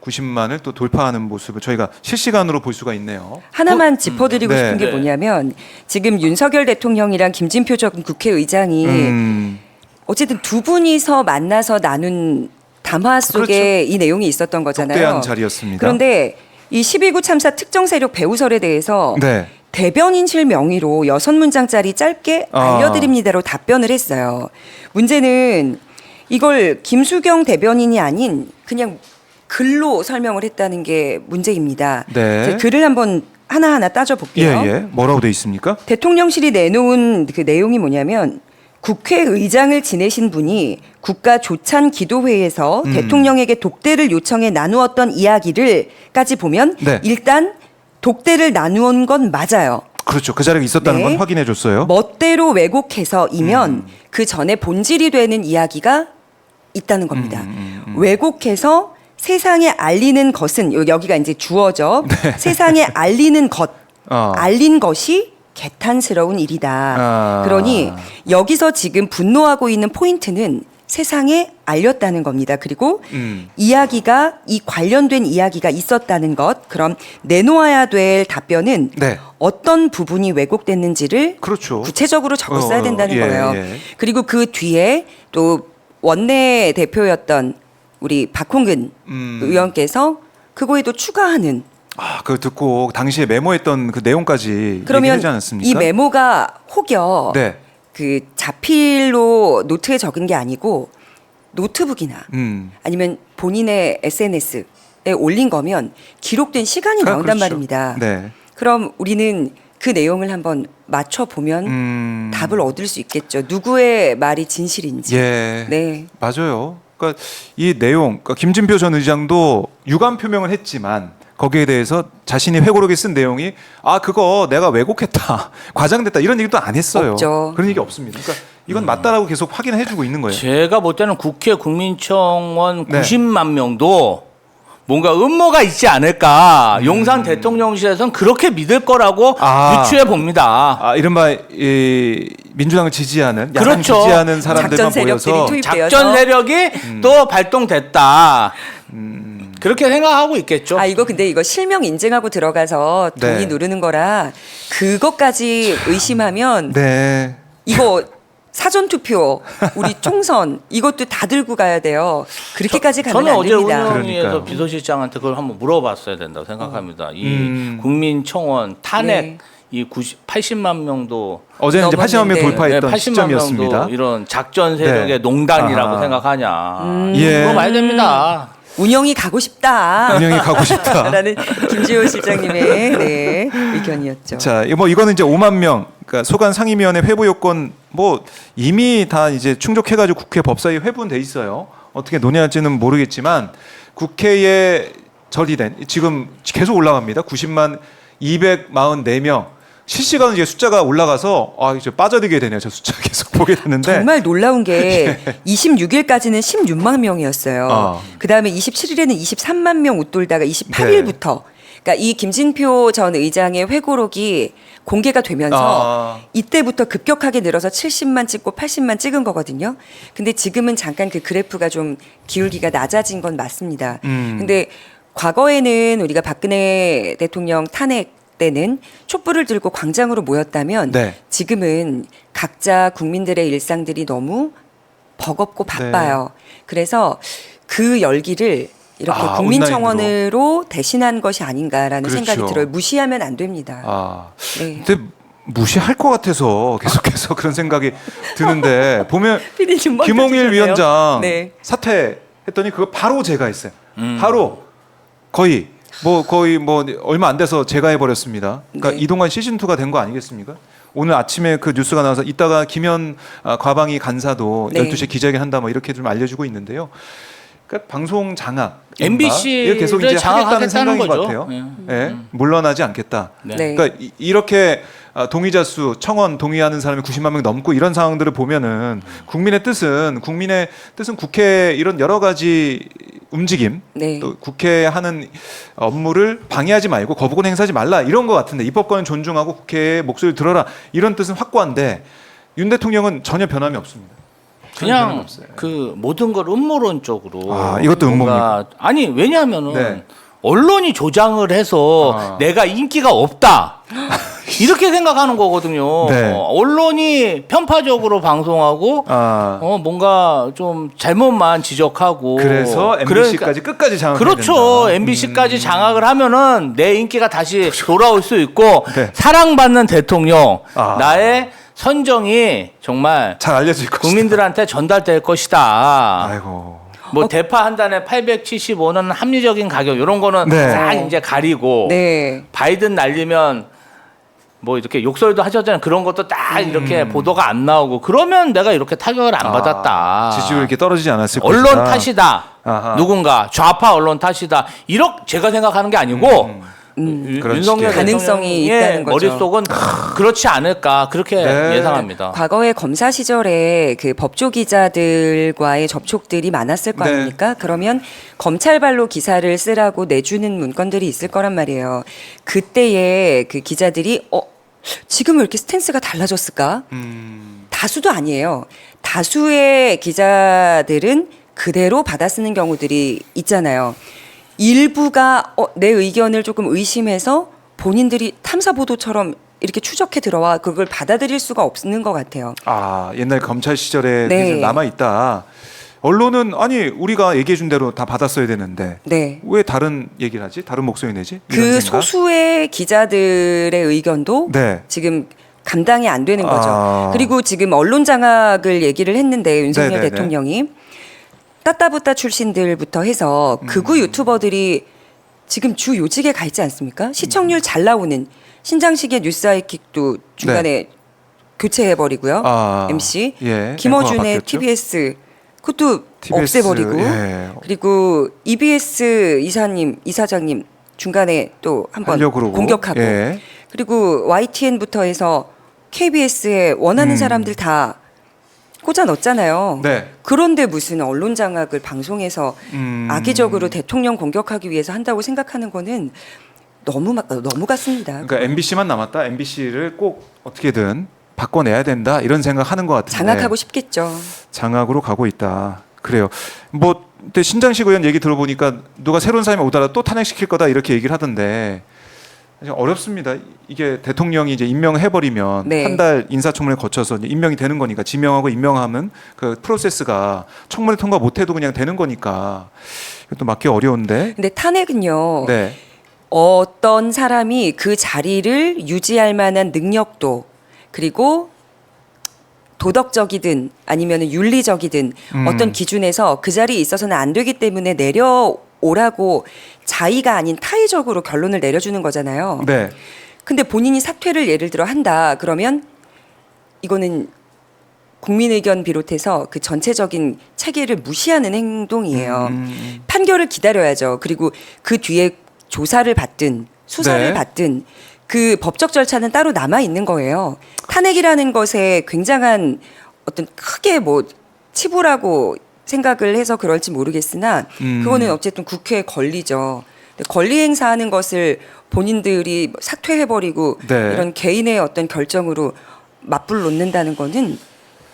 Speaker 1: 90만을 또 돌파하는 모습을 저희가 실시간으로 볼 수가 있네요.
Speaker 2: 하나만 짚어드리고
Speaker 1: 네.
Speaker 2: 싶은 게
Speaker 3: 네.
Speaker 2: 뭐냐면 지금 윤석열 대통령이랑 김진표 전 국회의장이 어쨌든 두 분이서 만나서 나눈 담화 속에 이 내용이 있었던 거잖아요.
Speaker 1: 독대한 자리였습니다.
Speaker 2: 그런데 이 12구 참사 특정 세력 배후설에 대해서
Speaker 1: 네.
Speaker 2: 대변인실 명의로 6문장짜리 짧게 알려드립니다로 답변을 했어요. 문제는 이걸 김수경 대변인이 아닌 그냥 글로 설명을 했다는 게 문제입니다.
Speaker 1: 네.
Speaker 2: 이제 글을 한번 하나하나 따져볼게요.
Speaker 1: 예. 뭐라고 돼 있습니까?
Speaker 2: 대통령실이 내놓은 그 내용이 뭐냐면 국회의장을 지내신 분이 국가 조찬 기도회에서 대통령에게 독대를 요청해 나누었던 이야기를까지 보면
Speaker 1: 네.
Speaker 2: 일단 독대를 나누은 건 맞아요.
Speaker 1: 그렇죠. 그 자리가 있었다는
Speaker 2: 네.
Speaker 1: 건 확인해 줬어요.
Speaker 2: 멋대로 왜곡해서이면 그 전에 본질이 되는 이야기가 있다는 겁니다. 왜곡해서 세상에 알리는 것은 여기가 이제 주어죠. 세상에 알리는 것, 알린 것이 개탄스러운 일이다. 그러니 여기서 지금 분노하고 있는 포인트는 세상에 알렸다는 겁니다. 그리고 이야기가 이 관련된 이야기가 있었다는 것. 그럼 내놓아야 될 답변은
Speaker 1: 네.
Speaker 2: 어떤 부분이 왜곡됐는지를
Speaker 1: 그렇죠.
Speaker 2: 구체적으로 적어 써야 된다는 거예요.
Speaker 1: 예.
Speaker 2: 그리고 그 뒤에 또 원내 대표였던 우리 박홍근 의원께서 그거에도 추가하는
Speaker 1: 그걸 듣고 당시에 메모했던 그 내용까지
Speaker 2: 그러면
Speaker 1: 얘기하지 않았습니까?
Speaker 2: 이 메모가 혹여
Speaker 1: 네.
Speaker 2: 그 자필로 노트에 적은 게 아니고 노트북이나 아니면 본인의 SNS에 올린 거면 기록된 시간이 나온단
Speaker 1: 그렇죠.
Speaker 2: 말입니다.
Speaker 1: 네.
Speaker 2: 그럼 우리는 그 내용을 한번 맞춰 보면 답을 얻을 수 있겠죠. 누구의 말이 진실인지.
Speaker 1: 예.
Speaker 2: 네.
Speaker 1: 맞아요. 그러니까 이 내용, 그러니까 김진표 전 의장도 유감 표명을 했지만 거기에 대해서 자신이 회고록에 쓴 내용이 그거 내가 왜곡했다, 과장됐다 이런 얘기도 안 했어요.
Speaker 2: 없죠.
Speaker 1: 그런 얘기 없습니다. 그러니까 이건 맞다라고 계속 확인해주고 있는 거예요.
Speaker 3: 제가 볼 때는 국회 국민청원
Speaker 1: 네.
Speaker 3: 90만 명도 뭔가 음모가 있지 않을까. 용산 대통령실에서는 그렇게 믿을 거라고 유추해 봅니다.
Speaker 1: 이른바 이 민주당을 지지하는, 야당
Speaker 3: 그렇죠.
Speaker 1: 지지하는 사람들만
Speaker 2: 작전 세력들이
Speaker 1: 모여서
Speaker 2: 투입되어서
Speaker 3: 작전 세력이 또 발동됐다. 그렇게 생각하고 있겠죠.
Speaker 2: 이거 근데 이거 실명 인증하고 들어가서 동의
Speaker 1: 네.
Speaker 2: 누르는 거라 그것까지 의심하면
Speaker 1: 네.
Speaker 2: 이거 사전 투표, 우리 총선 이것도 다 들고 가야 돼요. 그렇게까지 가면
Speaker 3: 저는
Speaker 2: 안
Speaker 3: 어제
Speaker 2: 됩니다.
Speaker 3: 운영위에서
Speaker 1: 그러니까요.
Speaker 3: 비서실장한테 그걸 한번 물어봤어야 된다고 생각합니다. 이 국민청원 탄핵
Speaker 2: 네.
Speaker 3: 이 80만 명도
Speaker 1: 어제는 이제 80만 명
Speaker 2: 넘었는데.
Speaker 1: 돌파했던
Speaker 3: 80만
Speaker 1: 시점이었습니다.
Speaker 3: 명도 이런 작전 세력의
Speaker 1: 네.
Speaker 3: 농단이라고
Speaker 1: 아하.
Speaker 3: 생각하냐.
Speaker 1: 예.
Speaker 3: 물어봐야 됩니다.
Speaker 2: 운영이 가고 싶다.
Speaker 1: 운영이 가고 싶다.
Speaker 2: 라는 김지호 실장님의 네, 의견이었죠.
Speaker 1: 자, 뭐 이거는 이제 5만 명, 그러니까 소관 상임위원회 회부 요건 뭐 이미 다 이제 충족해가지고 국회 법사위 회부는 돼 있어요. 어떻게 논의할지는 모르겠지만 국회에 처리된 지금 계속 올라갑니다. 90만 244명. 실시간으로 이제 숫자가 올라가서 이제 빠져들게 되네요. 저 숫자 계속 보게 되는데.
Speaker 2: 정말 놀라운 게 26일까지는 16만 명이었어요. 그다음에 27일에는 23만 명 웃돌다가 28일부터 그러니까 이 김진표 전 의장의 회고록이 공개가 되면서 이때부터 급격하게 늘어서 70만 찍고 80만 찍은 거거든요. 근데 지금은 잠깐 그 그래프가 좀 기울기가 낮아진 건 맞습니다. 근데 과거에는 우리가 박근혜 대통령 탄핵 때는 촛불을 들고 광장으로 모였다면
Speaker 1: 네.
Speaker 2: 지금은 각자 국민들의 일상들이 너무 버겁고 바빠요. 그래서 그 열기를 이렇게 국민청원으로 대신한 것이 아닌가라는
Speaker 1: 그렇죠.
Speaker 2: 생각이 들어요. 무시하면 안 됩니다. 네.
Speaker 1: 근데 무시할 것 같아서 계속해서 그런 생각이 드는데 보면
Speaker 2: 피디님 먼저
Speaker 1: 김홍일
Speaker 2: 주셨네요.
Speaker 1: 위원장
Speaker 2: 네.
Speaker 1: 사퇴했더니 그거 바로 제가 했어요. 바로 거의 얼마 안 돼서 제가 해버렸습니다. 그러니까
Speaker 2: 네.
Speaker 1: 이동관 시즌 2가 된 거 아니겠습니까? 오늘 아침에 그 뉴스가 나와서 이따가 김현 과방위 간사도
Speaker 2: 네.
Speaker 1: 12시에 기자회견 한다 뭐 이렇게 좀 알려주고 있는데요. 그러니까 방송 장악,
Speaker 3: MBC를
Speaker 1: 계속 이제 하겠다는 생각인 것
Speaker 3: 거죠.
Speaker 1: 같아요. 예, 물러나지 않겠다.
Speaker 2: 네.
Speaker 1: 그러니까 이렇게 동의자 수 청원 동의하는 사람이 90만 명 넘고 이런 상황들을 보면은 국민의 뜻은 국회 이런 여러 가지 움직임
Speaker 2: 네.
Speaker 1: 또 국회 하는 업무를 방해하지 말고 거부권 행사하지 말라 이런 것 같은데 입법권을 존중하고 국회의 목소리를 들어라 이런 뜻은 확고한데 윤 대통령은 전혀 변함이 없습니다. 전혀 변함이
Speaker 3: 그냥
Speaker 1: 없어요.
Speaker 3: 그 모든 걸 음모론적으로
Speaker 1: 이것도
Speaker 3: 뭔가- 아니 왜냐하면은
Speaker 1: 네.
Speaker 3: 언론이 조장을 해서 내가 인기가 없다 이렇게 생각하는 거거든요.
Speaker 1: 네.
Speaker 3: 언론이 편파적으로 방송하고 뭔가 좀 잘못만 지적하고
Speaker 1: 그래서 MBC까지 끝까지 장악해야
Speaker 3: 그렇죠.
Speaker 1: 된다.
Speaker 3: MBC까지 장악을 하면은 내 인기가 다시 돌아올 수 있고
Speaker 1: 네.
Speaker 3: 사랑받는 대통령 나의 선정이 정말
Speaker 1: 잘 알려질 것이다.
Speaker 3: 국민들한테 전달될 것이다.
Speaker 1: 아이고.
Speaker 3: 뭐 대파 한 단에 875는 합리적인 가격 이런 거는
Speaker 1: 네.
Speaker 3: 싹 이제 가리고
Speaker 2: 네.
Speaker 3: 바이든 날리면 뭐 이렇게 욕설도 하셨잖아요. 그런 것도 딱 이렇게 보도가 안 나오고 그러면 내가 이렇게 타격을 안 받았다.
Speaker 1: 지지율이 이렇게 떨어지지 않았을
Speaker 3: 언론
Speaker 1: 것이다.
Speaker 3: 탓이다.
Speaker 1: 아하.
Speaker 3: 누군가 좌파 언론 탓이다. 이렇게 제가 생각하는 게 아니고
Speaker 1: 그럴
Speaker 3: 윤석열
Speaker 1: 수도
Speaker 2: 가능성이
Speaker 3: 대통령의
Speaker 2: 있다는 거죠.
Speaker 3: 머릿속은 그렇지 않을까 그렇게
Speaker 1: 네.
Speaker 3: 예상합니다.
Speaker 2: 과거에 검사 시절에 그 법조 기자들과의 접촉들이 많았을 거
Speaker 1: 네.
Speaker 2: 아닙니까? 그러면 검찰발로 기사를 쓰라고 내주는 문건들이 있을 거란 말이에요. 그때의 그 기자들이 지금 왜 이렇게 스탠스가 달라졌을까? 다수도 아니에요. 다수의 기자들은 그대로 받아쓰는 경우들이 있잖아요. 일부가 내 의견을 조금 의심해서 본인들이 탐사 보도처럼 이렇게 추적해 들어와 그걸 받아들일 수가 없는 것 같아요.
Speaker 1: 옛날 검찰 시절에
Speaker 2: 네.
Speaker 1: 남아 있다. 언론은 아니 우리가 얘기해 준 대로 다 받았어야 되는데
Speaker 2: 네.
Speaker 1: 왜 다른 얘기를 하지? 다른 목소리 내지? 이런
Speaker 2: 그
Speaker 1: 생각?
Speaker 2: 소수의 기자들의 의견도
Speaker 1: 네.
Speaker 2: 지금 감당이 안 되는 거죠. 그리고 지금 언론 장악을 얘기를 했는데 윤석열
Speaker 1: 네네네.
Speaker 2: 대통령이 따따부따 출신들부터 해서 극우 유튜버들이 지금 주 요직에 가 있지 않습니까? 시청률 잘 나오는 신장식의 뉴스 아이킥도 중간에 교체해버리고요. MC
Speaker 1: 예,
Speaker 2: 김어준의
Speaker 1: 앵커가 바뀌었죠?
Speaker 2: TBS 그것도
Speaker 1: TBS,
Speaker 2: 없애버리고
Speaker 1: 예.
Speaker 2: 그리고 EBS 이사장님 중간에 또 한번
Speaker 1: 하려고 그러고.
Speaker 2: 공격하고
Speaker 1: 예.
Speaker 2: 그리고 YTN부터 해서 KBS에 원하는 사람들 다 꽂아 넣었잖아요.
Speaker 1: 네.
Speaker 2: 그런데 무슨 언론 장악을 방송에서 악의적으로 대통령 공격하기 위해서 한다고 생각하는 거는 너무 같습니다.
Speaker 1: 그러니까 MBC만 남았다. MBC를 꼭 어떻게든 바꿔내야 된다. 이런 생각하는 것 같은데.
Speaker 2: 장악하고 싶겠죠.
Speaker 1: 장악으로 가고 있다. 그래요. 뭐 근데 신장식 의원 얘기 들어보니까 누가 새로운 사람이 오더라도 또 탄핵시킬 거다 이렇게 얘기를 하던데 사실 어렵습니다. 이게 대통령이 이제 임명해버리면
Speaker 2: 네.
Speaker 1: 한 달 인사청문회 거쳐서 이제 임명이 되는 거니까 지명하고 임명하면 그 프로세스가 청문회 통과 못해도 그냥 되는 거니까 이것도 막기 어려운데.
Speaker 2: 근데 탄핵은요.
Speaker 1: 네.
Speaker 2: 어떤 사람이 그 자리를 유지할 만한 능력도 그리고 도덕적이든 아니면 윤리적이든 어떤 기준에서 그 자리에 있어서는 안 되기 때문에 내려오라고 자의가 아닌 타의적으로 결론을 내려주는 거잖아요.
Speaker 1: 네.
Speaker 2: 근데 본인이 사퇴를 예를 들어 한다 그러면 이거는 국민 의견 비롯해서 그 전체적인 체계를 무시하는 행동이에요. 판결을 기다려야죠. 그리고 그 뒤에 조사를 받든 수사를
Speaker 1: 네.
Speaker 2: 받든 그 법적 절차는 따로 남아 있는 거예요. 탄핵이라는 것에 굉장한 어떤 크게 뭐 치부라고 생각을 해서 그럴지 모르겠으나 그거는 어쨌든 국회에 권리죠. 근데 권리 행사하는 것을 본인들이 사퇴해버리고
Speaker 1: 네.
Speaker 2: 이런 개인의 어떤 결정으로 맞불 놓는다는 거는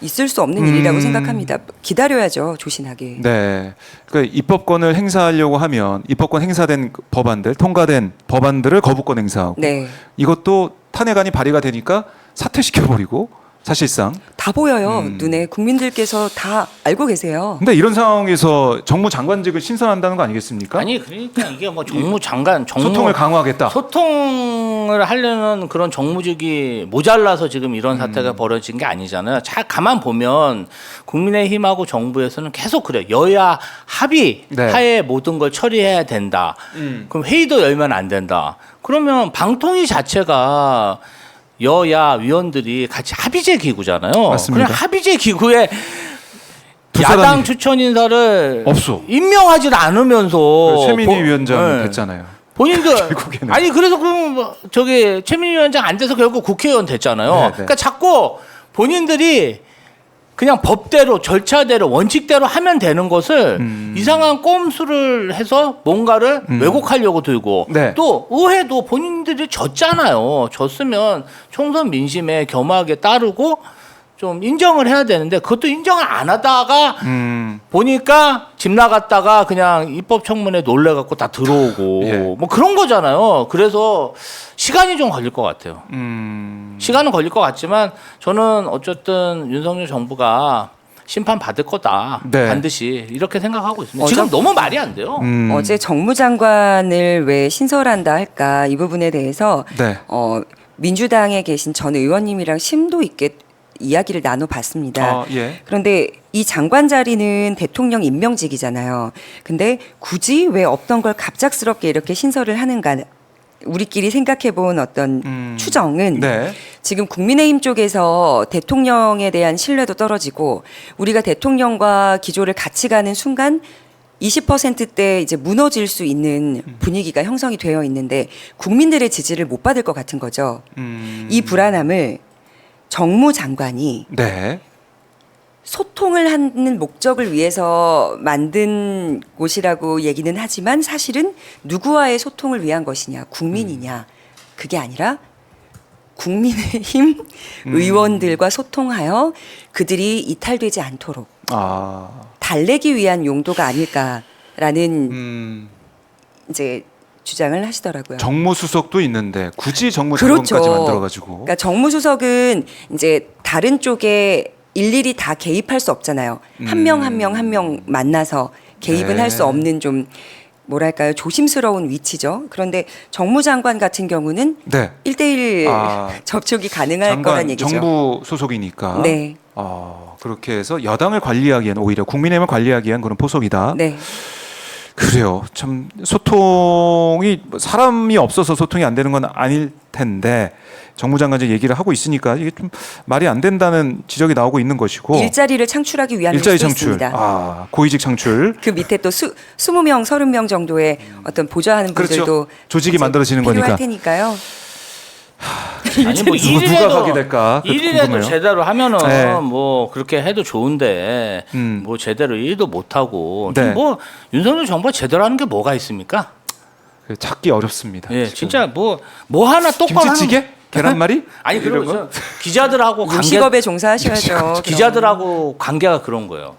Speaker 2: 있을 수 없는 일이라고 생각합니다. 기다려야죠, 조신하게.
Speaker 1: 네. 그러니까 입법권을 행사하려고 하면 입법권 행사된 법안들, 통과된 법안들을 거부권 행사하고
Speaker 2: 네,
Speaker 1: 이것도 탄핵안이 발의가 되니까 사퇴시켜버리고 사실상.
Speaker 2: 다 보여요. 눈에 국민들께서 다 알고 계세요.
Speaker 1: 근데 이런 상황에서 정무장관직을 신설한다는 거 아니겠습니까?
Speaker 3: 아니 그러니까 이게 뭐 정무장관
Speaker 1: 소통을 강화하겠다.
Speaker 3: 소통을 하려는 그런 정무직이 모자라서 지금 이런 사태가 벌어진 게 아니잖아요. 잘 가만 보면 국민의힘하고 정부에서는 계속 그래요. 여야 합의
Speaker 1: 네.
Speaker 3: 하에 모든 걸 처리해야 된다. 그럼 회의도 열면 안 된다. 그러면 방통위 자체가 여야 위원들이 같이 합의제 기구잖아요.
Speaker 1: 맞습니다.
Speaker 3: 그냥 합의제 기구에
Speaker 1: 두
Speaker 3: 야당
Speaker 1: 사람이
Speaker 3: 추천 인사를
Speaker 1: 없어.
Speaker 3: 임명하지 않으면서
Speaker 1: 최민희 위원장
Speaker 3: 네.
Speaker 1: 됐잖아요.
Speaker 3: 본인들
Speaker 1: 결국에는.
Speaker 3: 아니 그래서 그럼 뭐 저기 최민희 위원장 안 돼서 결국 국회의원 됐잖아요.
Speaker 1: 네, 네.
Speaker 3: 그러니까 자꾸 본인들이 그냥 법대로 절차대로 원칙대로 하면 되는 것을 이상한 꼼수를 해서 뭔가를 왜곡하려고 들고
Speaker 1: 네.
Speaker 3: 또 의회도 본인들이 졌잖아요. 졌으면 총선 민심에 겸하게 따르고 좀 인정을 해야 되는데 그것도 인정을 안 하다가 보니까 집 나갔다가 그냥 입법청문회 놀래갖고 다 들어오고
Speaker 1: 예.
Speaker 3: 뭐 그런 거잖아요. 그래서 시간이 좀 걸릴 것 같아요. 시간은 걸릴 것 같지만 저는 어쨌든 윤석열 정부가 심판 받을 거다.
Speaker 1: 네.
Speaker 3: 반드시 이렇게 생각하고 있습니다.
Speaker 2: 어저-
Speaker 3: 지금 너무 말이 안 돼요.
Speaker 2: 어제 정무장관을 왜 신설한다 할까 이 부분에 대해서
Speaker 1: 네.
Speaker 2: 민주당에 계신 전 의원님이랑 심도 있게 이야기를 나눠봤습니다.
Speaker 1: 예.
Speaker 2: 그런데 이 장관 자리는 대통령 임명직이잖아요. 근데 굳이 왜 없던 걸 갑작스럽게 이렇게 신설을 하는가? 우리끼리 생각해본 어떤 추정은
Speaker 1: 네.
Speaker 2: 지금 국민의힘 쪽에서 대통령에 대한 신뢰도 떨어지고 우리가 대통령과 기조를 같이 가는 순간 20%대 이제 무너질 수 있는 분위기가 형성이 되어 있는데 국민들의 지지를 못 받을 것 같은 거죠. 이 불안함을 정무장관이
Speaker 1: 네.
Speaker 2: 소통을 하는 목적을 위해서 만든 곳이라고 얘기는 하지만 사실은 누구와의 소통을 위한 것이냐, 국민이냐, 그게 아니라 국민의힘 의원들과 소통하여 그들이 이탈되지 않도록
Speaker 1: 아.
Speaker 2: 달래기 위한 용도가 아닐까라는 이제 주장을 하시더라고요.
Speaker 1: 정무수석도 있는데 굳이 정무장관까지
Speaker 2: 그렇죠.
Speaker 1: 만들어가지고.
Speaker 2: 그러니까 정무수석은 이제 다른 쪽에 일일이 다 개입할 수 없잖아요. 한 명 한 명 만나서 개입은
Speaker 1: 네.
Speaker 2: 할 수 없는 좀 뭐랄까요 조심스러운 위치죠. 그런데 정무장관 같은 경우는
Speaker 1: 네.
Speaker 2: 1대1
Speaker 1: 아,
Speaker 2: 접촉이 가능할 거란 얘기죠.
Speaker 1: 정부 소속이니까.
Speaker 2: 네,
Speaker 1: 그렇게 해서 여당을 관리하기엔 오히려 국민의힘을 관리하기엔 그런 포석이다.
Speaker 2: 네.
Speaker 1: 그래요. 참 소통이 사람이 없어서 소통이 안 되는 건 아닐 텐데 정무장관이 얘기를 하고 있으니까 이게 좀 말이 안 된다는 지적이 나오고 있는 것이고.
Speaker 2: 일자리를 창출하기 위한
Speaker 1: 일자리
Speaker 2: 수도
Speaker 1: 창출.
Speaker 2: 있습니다.
Speaker 1: 고위직 창출.
Speaker 2: 그 밑에 또 20명, 30명 정도의 어떤 보좌하는 분들도
Speaker 1: 그렇죠. 조직이
Speaker 2: 이제
Speaker 1: 만들어지는
Speaker 2: 필요할
Speaker 1: 거니까.
Speaker 2: 테니까요.
Speaker 3: 아니 뭐
Speaker 1: 누가 가게 될까? 그것도
Speaker 3: 일이라도
Speaker 1: 궁금해요.
Speaker 3: 제대로 하면은
Speaker 1: 네.
Speaker 3: 뭐 그렇게 해도 좋은데 뭐 제대로 일도 못 하고
Speaker 1: 네.
Speaker 3: 뭐 윤석열 정부가 제대로 하는 게 뭐가 있습니까?
Speaker 1: 찾기 어렵습니다.
Speaker 3: 예,
Speaker 1: 지금.
Speaker 3: 진짜 뭐 하나 똑바로
Speaker 1: 김치찌개?
Speaker 3: 하는
Speaker 1: 계란말이?
Speaker 3: 아니
Speaker 1: 이런
Speaker 3: 그리고
Speaker 1: 거?
Speaker 3: 기자들하고
Speaker 2: 육식업에 종사하셔야죠. 그럼.
Speaker 3: 기자들하고 관계가 그런 거예요.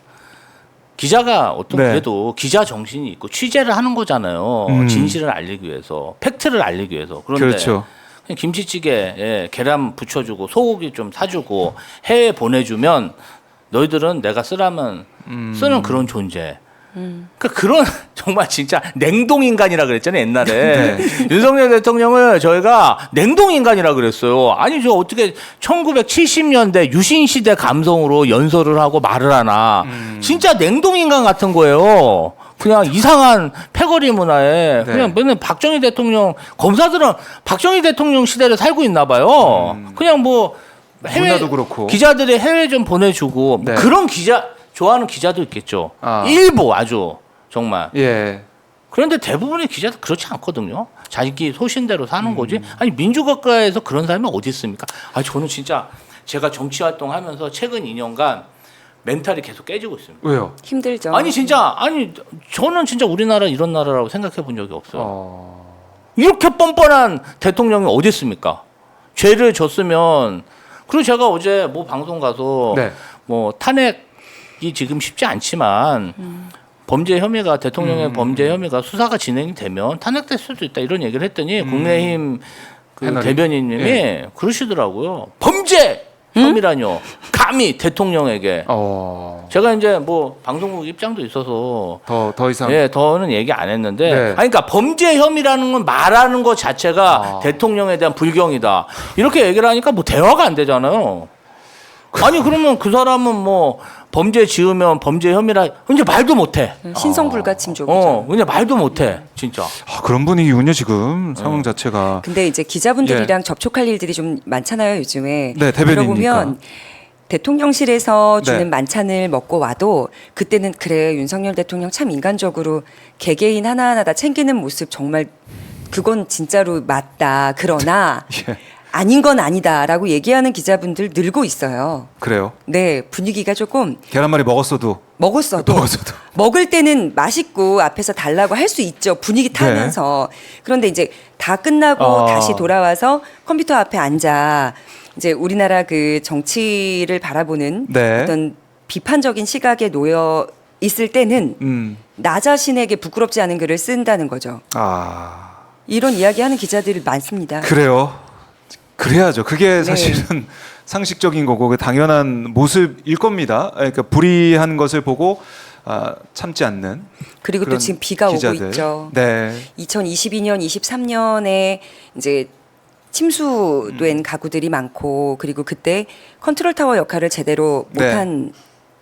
Speaker 3: 기자가 어떤
Speaker 1: 네.
Speaker 3: 그래도 기자 정신이 있고 취재를 하는 거잖아요.
Speaker 1: 음.
Speaker 3: 진실을 알리기 위해서, 팩트를 알리기 위해서. 그런데
Speaker 1: 그렇죠.
Speaker 3: 그냥 김치찌개에 계란 부쳐주고 소고기 좀 사주고 해외 보내주면 너희들은 내가 쓰라면 쓰는 그런 존재. 그러니까 그런 정말 진짜 냉동인간이라 그랬잖아요 옛날에. 윤석열 대통령을 저희가 냉동인간이라 그랬어요. 아니 저 어떻게 1970년대 유신시대 감성으로 연설을 하고 말을 하나. 진짜 냉동인간 같은 거예요. 그냥 이상한 패거리 문화에
Speaker 1: 네.
Speaker 3: 그냥 맨날 박정희 대통령, 검사들은 박정희 대통령 시대를 살고 있나 봐요. 그냥 뭐 해외
Speaker 1: 문화도 그렇고.
Speaker 3: 기자들이 해외 좀 보내주고 뭐
Speaker 1: 네.
Speaker 3: 그런 기자 좋아하는 기자도 있겠죠.
Speaker 1: 아.
Speaker 3: 일부 아주 정말.
Speaker 1: 예.
Speaker 3: 그런데 대부분의 기자들 그렇지 않거든요. 자기 소신대로 사는 거지. 아니 민주국가에서 그런 사람이 어디 있습니까? 아 저는 진짜 제가 정치 활동하면서 최근 2년간 멘탈이 계속 깨지고 있습니다.
Speaker 1: 왜요?
Speaker 2: 힘들죠.
Speaker 3: 아니 진짜 아니 저는 진짜 우리나라 이런 나라라고 생각해 본 적이 없어요. 이렇게 뻔뻔한 대통령이 어디 있습니까? 죄를 졌으면. 그리고 제가 어제 뭐 방송 가서
Speaker 1: 네.
Speaker 3: 뭐 탄핵이 지금 쉽지 않지만 범죄 혐의가 대통령의 범죄 혐의가 수사가 진행이 되면 탄핵될 수도 있다 이런 얘기를 했더니 국민의힘 그
Speaker 1: 패널이?
Speaker 3: 대변인님이
Speaker 1: 예.
Speaker 3: 그러시더라고요. 범죄 혐의라뇨. 감히 대통령에게. 제가 이제 뭐 방송국 입장도 있어서
Speaker 1: 더 이상.
Speaker 3: 예, 더는 얘기 안 했는데
Speaker 1: 네.
Speaker 3: 아니 그러니까 범죄 혐의라는 건 말하는 것 자체가 대통령에 대한 불경이다. 이렇게 얘기를 하니까 뭐 대화가 안 되잖아요. 아니 그러면 그 사람은 뭐 범죄 지으면 범죄 혐의라 이제 말도 못 해.
Speaker 2: 신성불가침족이죠.
Speaker 3: 그냥 말도 못 해. 진짜.
Speaker 1: 그런 분위기군요 지금 상황 자체가.
Speaker 2: 근데 이제 기자분들이랑 접촉할 일들이 좀 많잖아요 요즘에.
Speaker 1: 네, 대변인이니까.
Speaker 2: 들어보면 대통령실에서 주는
Speaker 1: 네.
Speaker 2: 만찬을 먹고 와도 그때는 그래 윤석열 대통령 참 인간적으로 개개인 하나하나 다 챙기는 모습 정말 그건 진짜로 맞다. 그러나
Speaker 1: 예.
Speaker 2: 아닌 건 아니다라고 얘기하는 기자분들 늘고 있어요.
Speaker 1: 그래요.
Speaker 2: 네, 분위기가 조금
Speaker 1: 계란말이 먹었어도.
Speaker 2: 먹었어도 먹을 때는 맛있고 앞에서 달라고 할 수 있죠. 분위기 타면서. 그런데 이제 다 끝나고 다시 돌아와서 컴퓨터 앞에 앉아 이제 우리나라 그 정치를 바라보는
Speaker 1: 네.
Speaker 2: 어떤 비판적인 시각에 놓여 있을 때는 나 자신에게 부끄럽지 않은 글을 쓴다는 거죠. 이런 이야기하는 기자들이 많습니다.
Speaker 1: 그래요. 그래야죠. 그게 사실은 상식적인 거고 그 당연한 모습일 겁니다. 그러니까 불이한 것을 보고 참지 않는.
Speaker 2: 그리고 또
Speaker 1: 그런
Speaker 2: 지금 비가
Speaker 1: 기자들.
Speaker 2: 오고 있죠.
Speaker 1: 네.
Speaker 2: 2022년, 23년에 이제 침수된 가구들이 많고 그리고 그때 컨트롤 타워 역할을 제대로 못한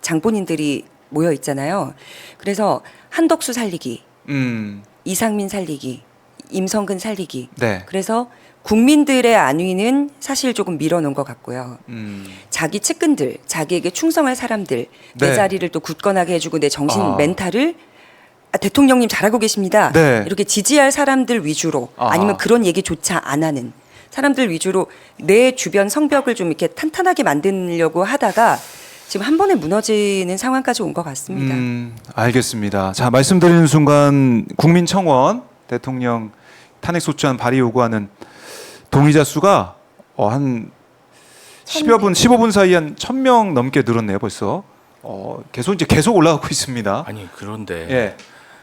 Speaker 2: 장본인들이 모여 있잖아요. 그래서 한덕수 살리기, 이상민 살리기, 임성근 살리기.
Speaker 1: 네.
Speaker 2: 그래서 국민들의 안위는 사실 조금 밀어놓은 것 같고요. 자기 측근들, 자기에게 충성할 사람들, 내
Speaker 1: 네.
Speaker 2: 자리를 또 굳건하게 해주고 내 정신
Speaker 1: 아.
Speaker 2: 멘탈을 대통령님 잘하고 계십니다.
Speaker 1: 네.
Speaker 2: 이렇게 지지할 사람들 위주로 아니면 그런 얘기조차 안 하는 사람들 위주로 내 주변 성벽을 좀 이렇게 탄탄하게 만들려고 하다가 지금 한 번에 무너지는 상황까지 온 것 같습니다.
Speaker 1: 알겠습니다. 자, 말씀드리는 순간 국민청원 대통령 탄핵소추안 발의 요구하는 동의자 수가 한 10여 분, 15분 사이에 한 1,000명 넘게 늘었네요, 벌써. 계속 올라가고 있습니다.
Speaker 3: 아니 그런데
Speaker 1: 예.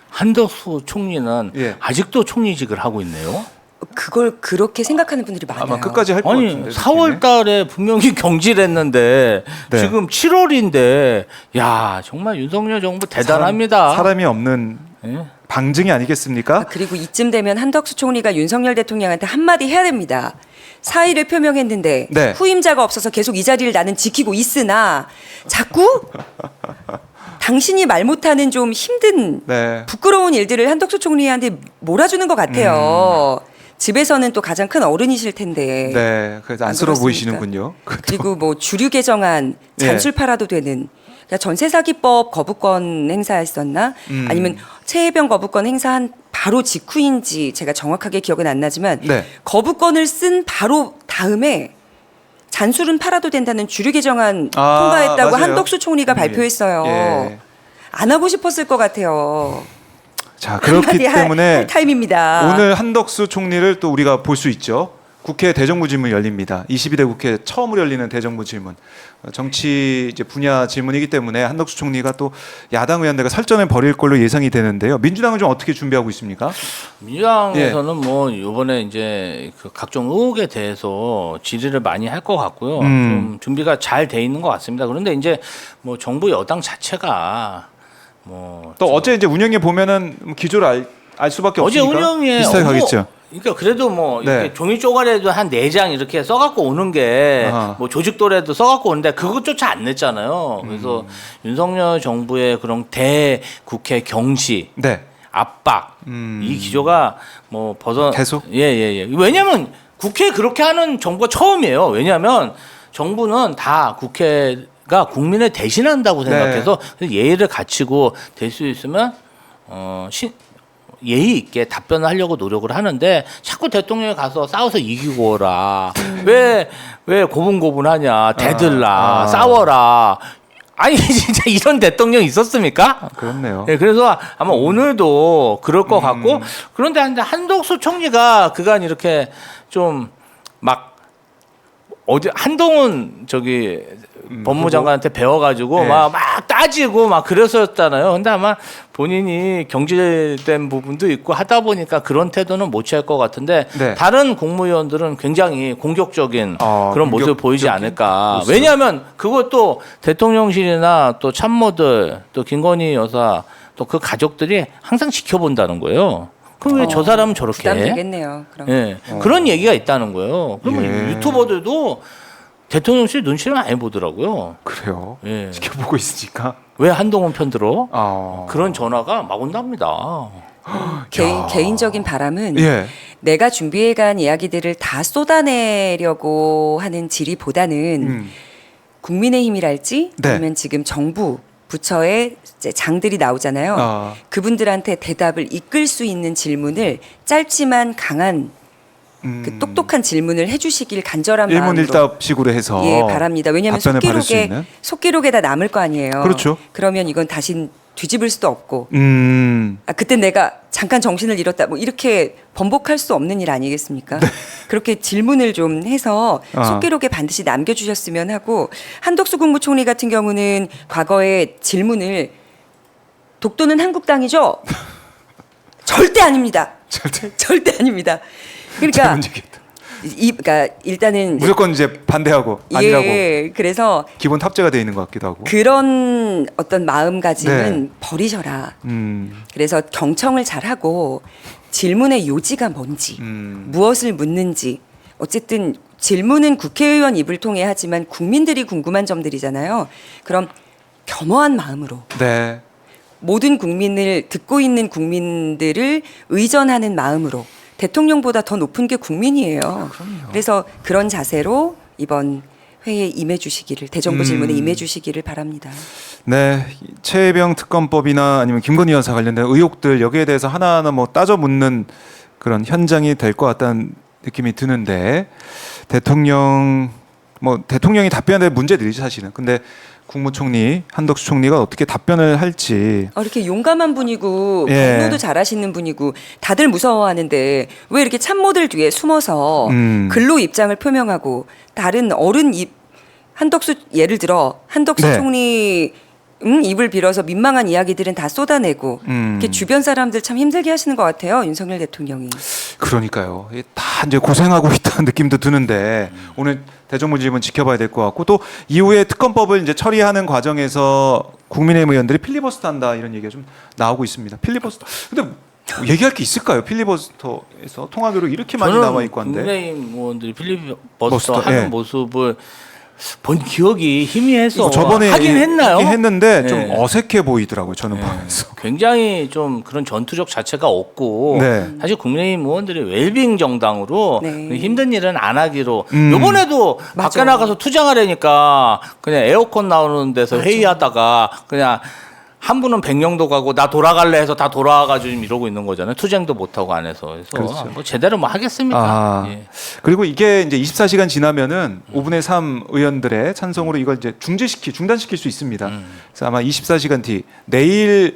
Speaker 3: 한덕수 총리는
Speaker 1: 예.
Speaker 3: 아직도 총리직을 하고 있네요.
Speaker 2: 그걸 그렇게 생각하는 분들이 많아요.
Speaker 1: 아마 끝까지 할 것
Speaker 3: 아니
Speaker 1: 같은데.
Speaker 3: 4월 달에 분명히 경질했는데
Speaker 1: 네.
Speaker 3: 지금 7월인데 야 정말 윤석열 정부 대단합니다.
Speaker 1: 사람이 없는
Speaker 3: 예?
Speaker 1: 방증이 아니겠습니까?
Speaker 2: 그리고 이쯤 되면 한덕수 총리가 윤석열 대통령한테 한마디 해야 됩니다. 사의를 표명했는데
Speaker 1: 네.
Speaker 2: 후임자가 없어서 계속 이 자리를 나는 지키고 있으나 자꾸 당신이 말 못하는 좀 힘든
Speaker 1: 네.
Speaker 2: 부끄러운 일들을 한덕수 총리한테 몰아주는 것 같아요. 집에서는 또 가장 큰 어른이실 텐데.
Speaker 1: 네. 그래서
Speaker 2: 안
Speaker 1: 안쓰러워
Speaker 2: 그렇습니까?
Speaker 1: 보이시는군요.
Speaker 2: 그리고 뭐 주류 개정안 잔술 팔아도 되는 그러니까 전세사기법 거부권 행사했었나 아니면 최혜병 거부권 행사한 바로 직후인지 제가 정확하게 기억은 안 나지만
Speaker 1: 네.
Speaker 2: 거부권을 쓴 바로 다음에 잔술은 팔아도 된다는 주류 개정안 통과했다고
Speaker 1: 맞아요.
Speaker 2: 한덕수 총리가 발표했어요.
Speaker 1: 예.
Speaker 2: 안 하고 싶었을 것 같아요.
Speaker 1: 자, 그렇기
Speaker 2: 한마디 할
Speaker 1: 때문에
Speaker 2: 타임입니다.
Speaker 1: 오늘 한덕수 총리를 또 우리가 볼 수 있죠. 국회 대정부질문 열립니다. 22대 국회 처음으로 열리는 대정부질문. 정치 이제 분야 질문이기 때문에 한덕수 총리가 또 야당 의원들과 설전을 벌일 걸로 예상이 되는데요. 민주당은 좀 어떻게 준비하고 있습니까?
Speaker 3: 민주당에서는 뭐 이번에 이제 그 각종 의혹에 대해서 질의를 많이 할 것 같고요. 좀 준비가 잘 돼 있는 것 같습니다. 그런데 이제 뭐 정부 여당 자체가 뭐
Speaker 1: 또 어제 이제 운영에 보면은 기조를 알 수밖에
Speaker 3: 어제
Speaker 1: 없으니까
Speaker 3: 운영에
Speaker 1: 비슷하게 가겠죠.
Speaker 3: 그러니까 그래도 뭐 이렇게
Speaker 1: 네.
Speaker 3: 종이 쪼가리에도 한 4장 이렇게 써갖고 오는 게
Speaker 1: 아하.
Speaker 3: 뭐 조직도래도 써갖고 오는데 그것조차 안 냈잖아요. 그래서 윤석열 정부의 그런 대국회 경시,
Speaker 1: 네.
Speaker 3: 압박 이 기조가 뭐
Speaker 1: 계속?
Speaker 3: 예예예. 왜냐하면 국회에 그렇게 하는 정부가 처음이에요. 왜냐하면 정부는 다 국회가 국민을 대신한다고 생각해서 예의를 갖추고 될 수 있으면 예의 있게 답변을 하려고 노력을 하는데 자꾸 대통령이 가서 싸워서 이기고 오라. 왜 고분고분하냐. 대들라. 싸워라. 아니 진짜 이런 대통령 있었습니까?
Speaker 1: 그렇네요.
Speaker 3: 네, 그래서 아마 오늘도 그럴 것 같고 그런데 한덕수 총리가 그간 이렇게 좀 막 어디 한동훈 저기 법무장관한테 배워가지고
Speaker 1: 네.
Speaker 3: 막 따지고 막 그랬었잖아요. 근데 아마 본인이 경질된 부분도 있고 하다 보니까 그런 태도는 못 취할 것 같은데
Speaker 1: 네.
Speaker 3: 다른 국무위원들은 굉장히 공격적인 그런 모습을 보이지 않을까.
Speaker 1: 모습.
Speaker 3: 왜냐하면 그것도 대통령실이나 또 참모들 또 김건희 여사 또 그 가족들이 항상 지켜본다는 거예요. 그럼 왜 저 사람은 저렇게 해?
Speaker 2: 부담되겠네요. 그럼.
Speaker 3: 예. 그런 얘기가 있다는 거예요. 그러면
Speaker 1: 예.
Speaker 3: 유튜버들도 대통령실 눈치를 많이 보더라고요.
Speaker 1: 그래요.
Speaker 3: 예.
Speaker 1: 지켜보고 있으니까.
Speaker 3: 왜 한동훈 편 들어?
Speaker 1: 아.
Speaker 3: 그런 전화가 막 온답니다.
Speaker 2: 개인적인 바람은
Speaker 1: 예.
Speaker 2: 내가 준비해간 이야기들을 다 쏟아내려고 하는 질의보다는 국민의힘이랄지
Speaker 1: 네.
Speaker 2: 아니면 지금 정부 부처의 이제 장들이 나오잖아요.
Speaker 1: 아.
Speaker 2: 그분들한테 대답을 이끌 수 있는 질문을 짧지만 강한 그 똑똑한 질문을 해주시길 간절한 마음으로
Speaker 1: 일문일답식으로 해서
Speaker 2: 예 바랍니다. 왜냐하면
Speaker 1: 답변을 받을 수 있는?
Speaker 2: 속기록에다 남을 거 아니에요.
Speaker 1: 그렇죠.
Speaker 2: 그러면 이건 다시 뒤집을 수도 없고 그때 내가 잠깐 정신을 잃었다 뭐 이렇게 번복할 수 없는 일 아니겠습니까? 그렇게 질문을 좀 해서 속기록에 반드시 남겨주셨으면 하고 한덕수 국무총리 같은 경우는 과거에 질문을 독도는 한국당이죠? 절대 아닙니다. 절대 아닙니다. 그러니까 그러니까 일단은
Speaker 1: 무조건 이제 반대하고 아니라고
Speaker 2: 예, 그래서
Speaker 1: 기본 탑재가 돼 있는 것 같기도 하고.
Speaker 2: 그런 어떤 마음가짐은 버리셔라. 그래서 경청을 잘하고 질문의 요지가 뭔지 무엇을 묻는지 어쨌든 질문은 국회의원 입을 통해 하지만 국민들이 궁금한 점들이잖아요. 그럼 겸허한 마음으로
Speaker 1: 네.
Speaker 2: 모든 국민을 듣고 있는 국민들을 의전하는 마음으로 대통령보다 더 높은 게 국민이에요. 그래서 그런 자세로 이번 회의에 임해주시기를 대정부 질문에 임해주시기를 바랍니다.
Speaker 1: 네, 최혜병 특검법이나 아니면 김건희 여사 관련된 의혹들 여기에 대해서 하나하나 뭐 따져 묻는 그런 현장이 될 것 같다는 느낌이 드는데 대통령이 답변해야 될 문제들이죠 사실은. 근데 국무총리 한덕수 총리가 어떻게 답변을 할지.
Speaker 2: 이렇게 용감한 분이고
Speaker 1: 예.
Speaker 2: 공로도 잘하시는 분이고 다들 무서워하는데 왜 이렇게 참모들 뒤에 숨어서 글로 입장을 표명하고 다른 어른 한덕수 예를 들어 한덕수
Speaker 1: 네.
Speaker 2: 총리 입을 빌어서 민망한 이야기들은 다 쏟아내고 이렇게 주변 사람들 참 힘들게 하시는 것 같아요 윤석열 대통령이.
Speaker 1: 그러니까요. 이게 다 이제 고생하고 있다는 느낌도 드는데 오늘 대정부 질문 지켜봐야 될 것 같고 또 이후에 특검법을 이제 처리하는 과정에서 국민의힘 의원들이 필리버스터한다 이런 얘기가 좀 나오고 있습니다. 필리버스터. 근데 얘기할 게 있을까요? 필리버스터에서 통화기록 이렇게 많이 나와 있고 한데.
Speaker 3: 국민의힘 의원들이 필리버스터
Speaker 1: 버스터,
Speaker 3: 하는
Speaker 1: 예.
Speaker 3: 모습을 본 기억이 희미해서
Speaker 1: 저번에
Speaker 3: 하긴 했나요?
Speaker 1: 하긴 했는데
Speaker 3: 네.
Speaker 1: 좀 어색해 보이더라고요. 저는 보면서.
Speaker 3: 굉장히 좀 그런 전투적 자체가 없고
Speaker 1: 네.
Speaker 3: 사실 국민의힘 의원들이 웰빙 정당으로
Speaker 2: 네.
Speaker 3: 힘든 일은 안 하기로 요번에도 밖에
Speaker 2: 맞아.
Speaker 3: 나가서 투쟁하려니까 그냥 에어컨 나오는 데서 회의하다가 그냥 한 분은 백령도 가고 나 돌아갈래 해서 다 돌아와가지고 지금 이러고 있는 거잖아요. 투쟁도 못하고 안 해서. 그래서
Speaker 1: 그렇죠.
Speaker 3: 뭐 제대로 뭐 하겠습니까?
Speaker 1: 아,
Speaker 3: 예.
Speaker 1: 그리고 이게 이제 24시간 지나면은 5분의 3 의원들의 찬성으로 이걸 이제 중단시킬 수 있습니다. 그래서 아마 24시간 뒤 내일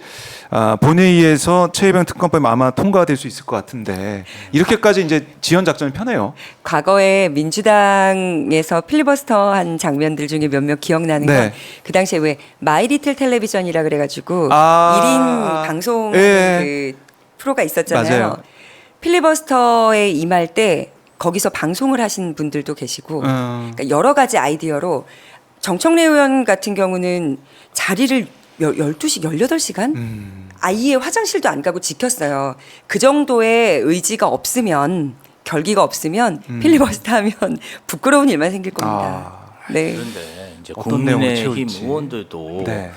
Speaker 1: 본회의에서 최혜병 특검법이 아마 통과가 될 수 있을 것 같은데 이렇게까지 이제 지연 작전이 편해요.
Speaker 2: 과거에 민주당에서 필리버스터 한 장면들 중에 몇몇 기억나는
Speaker 1: 네.
Speaker 2: 건 그 당시에 왜 마이리틀 텔레비전이라 그래가지고
Speaker 1: 아.
Speaker 2: 1인 방송
Speaker 1: 예.
Speaker 2: 그 프로가 있었잖아요.
Speaker 1: 맞아요.
Speaker 2: 필리버스터에 임할 때 거기서 방송을 하신 분들도 계시고 그러니까 여러 가지 아이디어로 정청래 의원 같은 경우는 자리를 12시, 18시간? 아예 화장실도 안 가고 지켰어요. 그 정도의 의지가 없으면, 결기가 없으면 필리버스터 하면 부끄러운 일만 생길 겁니다. 네.
Speaker 3: 그런데 이제
Speaker 1: 어떤 내용을
Speaker 3: 국민의힘
Speaker 1: 채울지.
Speaker 3: 의원들도
Speaker 1: 네.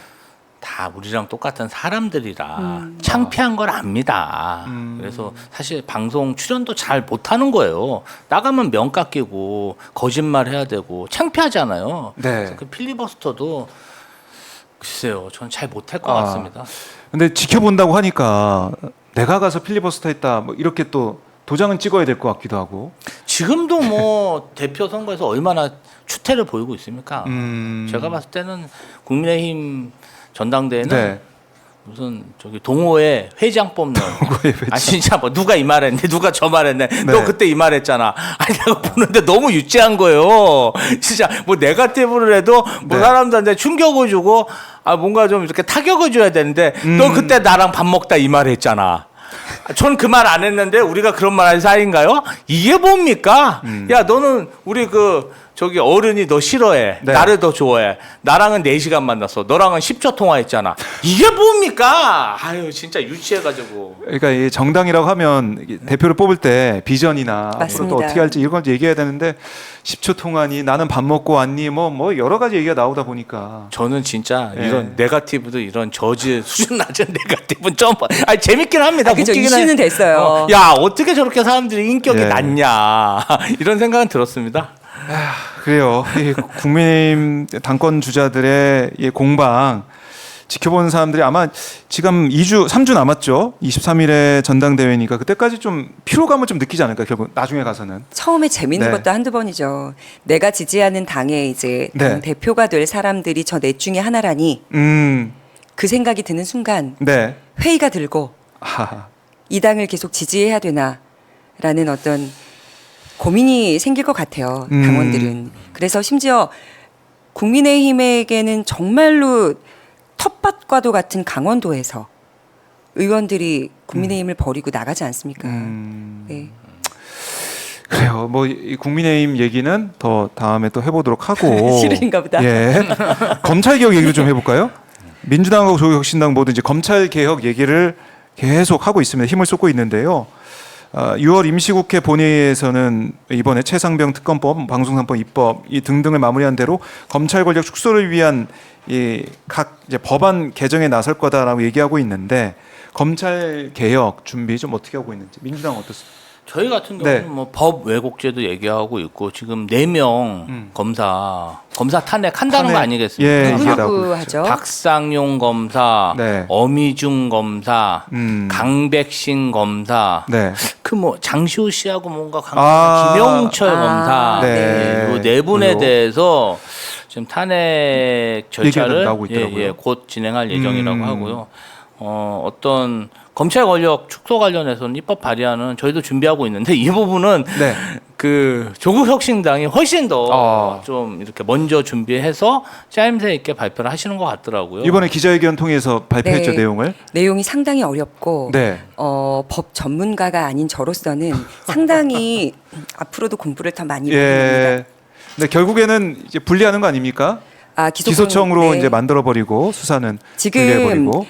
Speaker 3: 다 우리랑 똑같은 사람들이라 창피한 걸 압니다. 그래서 사실 방송 출연도 잘 못하는 거예요. 나가면 명가 끼고 거짓말 해야 되고 창피하잖아요.
Speaker 1: 네.
Speaker 3: 그래서 그 필리버스터도 글쎄요, 전 잘 못할 것
Speaker 1: 아.
Speaker 3: 같습니다.
Speaker 1: 근데 지켜본다고 하니까 내가 가서 필리버스터 했다 뭐 이렇게 또 도장은 찍어야 될 것 같기도 하고.
Speaker 3: 지금도 뭐 대표 선거에서 얼마나 추태를 보이고 있습니까? 제가 봤을 때는 국민의힘 전당대회는
Speaker 1: 네.
Speaker 3: 무슨 저기 동호회 회장 뽑는
Speaker 1: 동호회 회장.
Speaker 3: 아 진짜 뭐 누가 이 말했네 누가 저 말했네 너 그때 이 말했잖아 아니 내가 보는데 너무 유치한 거예요 진짜 뭐 네거티브를 해도 뭐
Speaker 1: 네.
Speaker 3: 사람들한테 충격을 주고 아 뭔가 좀 이렇게 타격을 줘야 되는데 너 그때 나랑 밥 먹다 이 말 했잖아 전 그 말 안 했는데 우리가 그런 말 할 사이인가요? 이게 뭡니까? 야 너는 우리 그 저기 어른이 너 싫어해.
Speaker 1: 네.
Speaker 3: 나를 더 좋아해. 나랑은 4시간 만났어. 너랑은 10초 통화했잖아. 이게 뭡니까? 아유 진짜 유치해가지고.
Speaker 1: 그러니까 이 정당이라고 하면 이게 대표를 뽑을 때 비전이나 앞으로
Speaker 2: 맞습니다.
Speaker 1: 또 어떻게 할지 이런 걸 얘기해야 되는데 10초 통화니 나는 밥 먹고 왔니 뭐 여러 가지 얘기가 나오다 보니까
Speaker 3: 저는 진짜
Speaker 1: 예.
Speaker 3: 이런 네거티브도 이런 저지 수준 낮은 네거티브는 처음 봐. 아니 재밌긴 합니다.
Speaker 2: 그죠.
Speaker 3: 웃기긴
Speaker 2: 이슈는
Speaker 3: 해.
Speaker 2: 됐어요.
Speaker 3: 야 어떻게 저렇게 사람들이 인격이
Speaker 1: 예.
Speaker 3: 낮냐 이런 생각은 들었습니다.
Speaker 1: 그래요. 이 국민의힘 당권 주자들의 이 공방 지켜보는 사람들이 아마 지금 3주 남았죠. 23일에 전당대회니까 그때까지 좀 피로감을 좀 느끼지 않을까 결국 나중에 가서는.
Speaker 2: 처음에 재밌는
Speaker 1: 네.
Speaker 2: 것도 한두 번이죠. 내가 지지하는 당의 이제 당
Speaker 1: 네.
Speaker 2: 대표가 될 사람들이 저 넷 중에 하나라니 그 생각이 드는 순간
Speaker 1: 네.
Speaker 2: 회의가 들고
Speaker 1: 하하.
Speaker 2: 이 당을 계속 지지해야 되나라는 어떤 고민이 생길 것 같아요. 당원들은. 그래서 심지어 국민의힘에게는 정말로 텃밭과도 같은 강원도에서 의원들이 국민의힘을 버리고 나가지 않습니까? 네.
Speaker 1: 그래요. 뭐 이 국민의힘 얘기는 더 다음에 또 해보도록 하고.
Speaker 2: 싫으신가 보다.
Speaker 1: 예. 검찰 개혁 얘기를 좀 해볼까요? 민주당하고 조국혁신당 모두 이제 검찰 개혁 얘기를 계속 하고 있습니다. 힘을 쏟고 있는데요. 6월 임시국회 본회의에서는 이번에 최상병 특검법, 방송산법 입법 이 등등을 마무리한 대로 검찰 권력 축소를 위한 이 각 이제 법안 개정에 나설 거다라고 얘기하고 있는데 검찰 개혁 준비 좀 어떻게 하고 있는지 민주당 어떻습니까?
Speaker 3: 저희 같은 경우는
Speaker 1: 네.
Speaker 3: 뭐 법 왜곡죄도 얘기하고 있고 지금 4명 검사 탄핵한다는 거
Speaker 1: 탄핵.
Speaker 3: 아니겠습니까?
Speaker 1: 예,
Speaker 2: 누구
Speaker 1: 얘기가 나오고
Speaker 2: 누구
Speaker 1: 있죠.
Speaker 2: 하죠?
Speaker 3: 박상용 검사,
Speaker 1: 네.
Speaker 3: 어미중 검사, 강백신 검사,
Speaker 1: 네.
Speaker 3: 그 뭐 장시호 씨하고 뭔가
Speaker 1: 아.
Speaker 3: 김영철
Speaker 2: 아.
Speaker 3: 검사
Speaker 1: 네.
Speaker 3: 네 분에
Speaker 1: 그리고.
Speaker 3: 대해서 지금 탄핵
Speaker 1: 얘기가
Speaker 3: 절차를
Speaker 1: 나오고 있더라고요.
Speaker 3: 곧 진행할 예정이라고 하고요. 어떤 검찰 권력 축소 관련해서는 입법 발의안은 저희도 준비하고 있는데 이 부분은
Speaker 1: 네.
Speaker 3: 그 조국 혁신당이 훨씬 더
Speaker 1: 아.
Speaker 3: 좀 이렇게 먼저 준비해서 짜임새 있게 발표를 하시는 것 같더라고요.
Speaker 1: 이번에 기자회견 통해서 발표했죠
Speaker 2: 네.
Speaker 1: 내용을.
Speaker 2: 내용이 상당히 어렵고
Speaker 1: 네.
Speaker 2: 법 전문가가 아닌 저로서는 상당히 앞으로도 공부를 더 많이 해야 됩니다.
Speaker 1: 예. 근데 결국에는 이제 분리하는 거 아닙니까? 기소청으로
Speaker 2: 네.
Speaker 1: 이제 만들어 버리고 수사는
Speaker 2: 지금
Speaker 1: 분리해 버리고.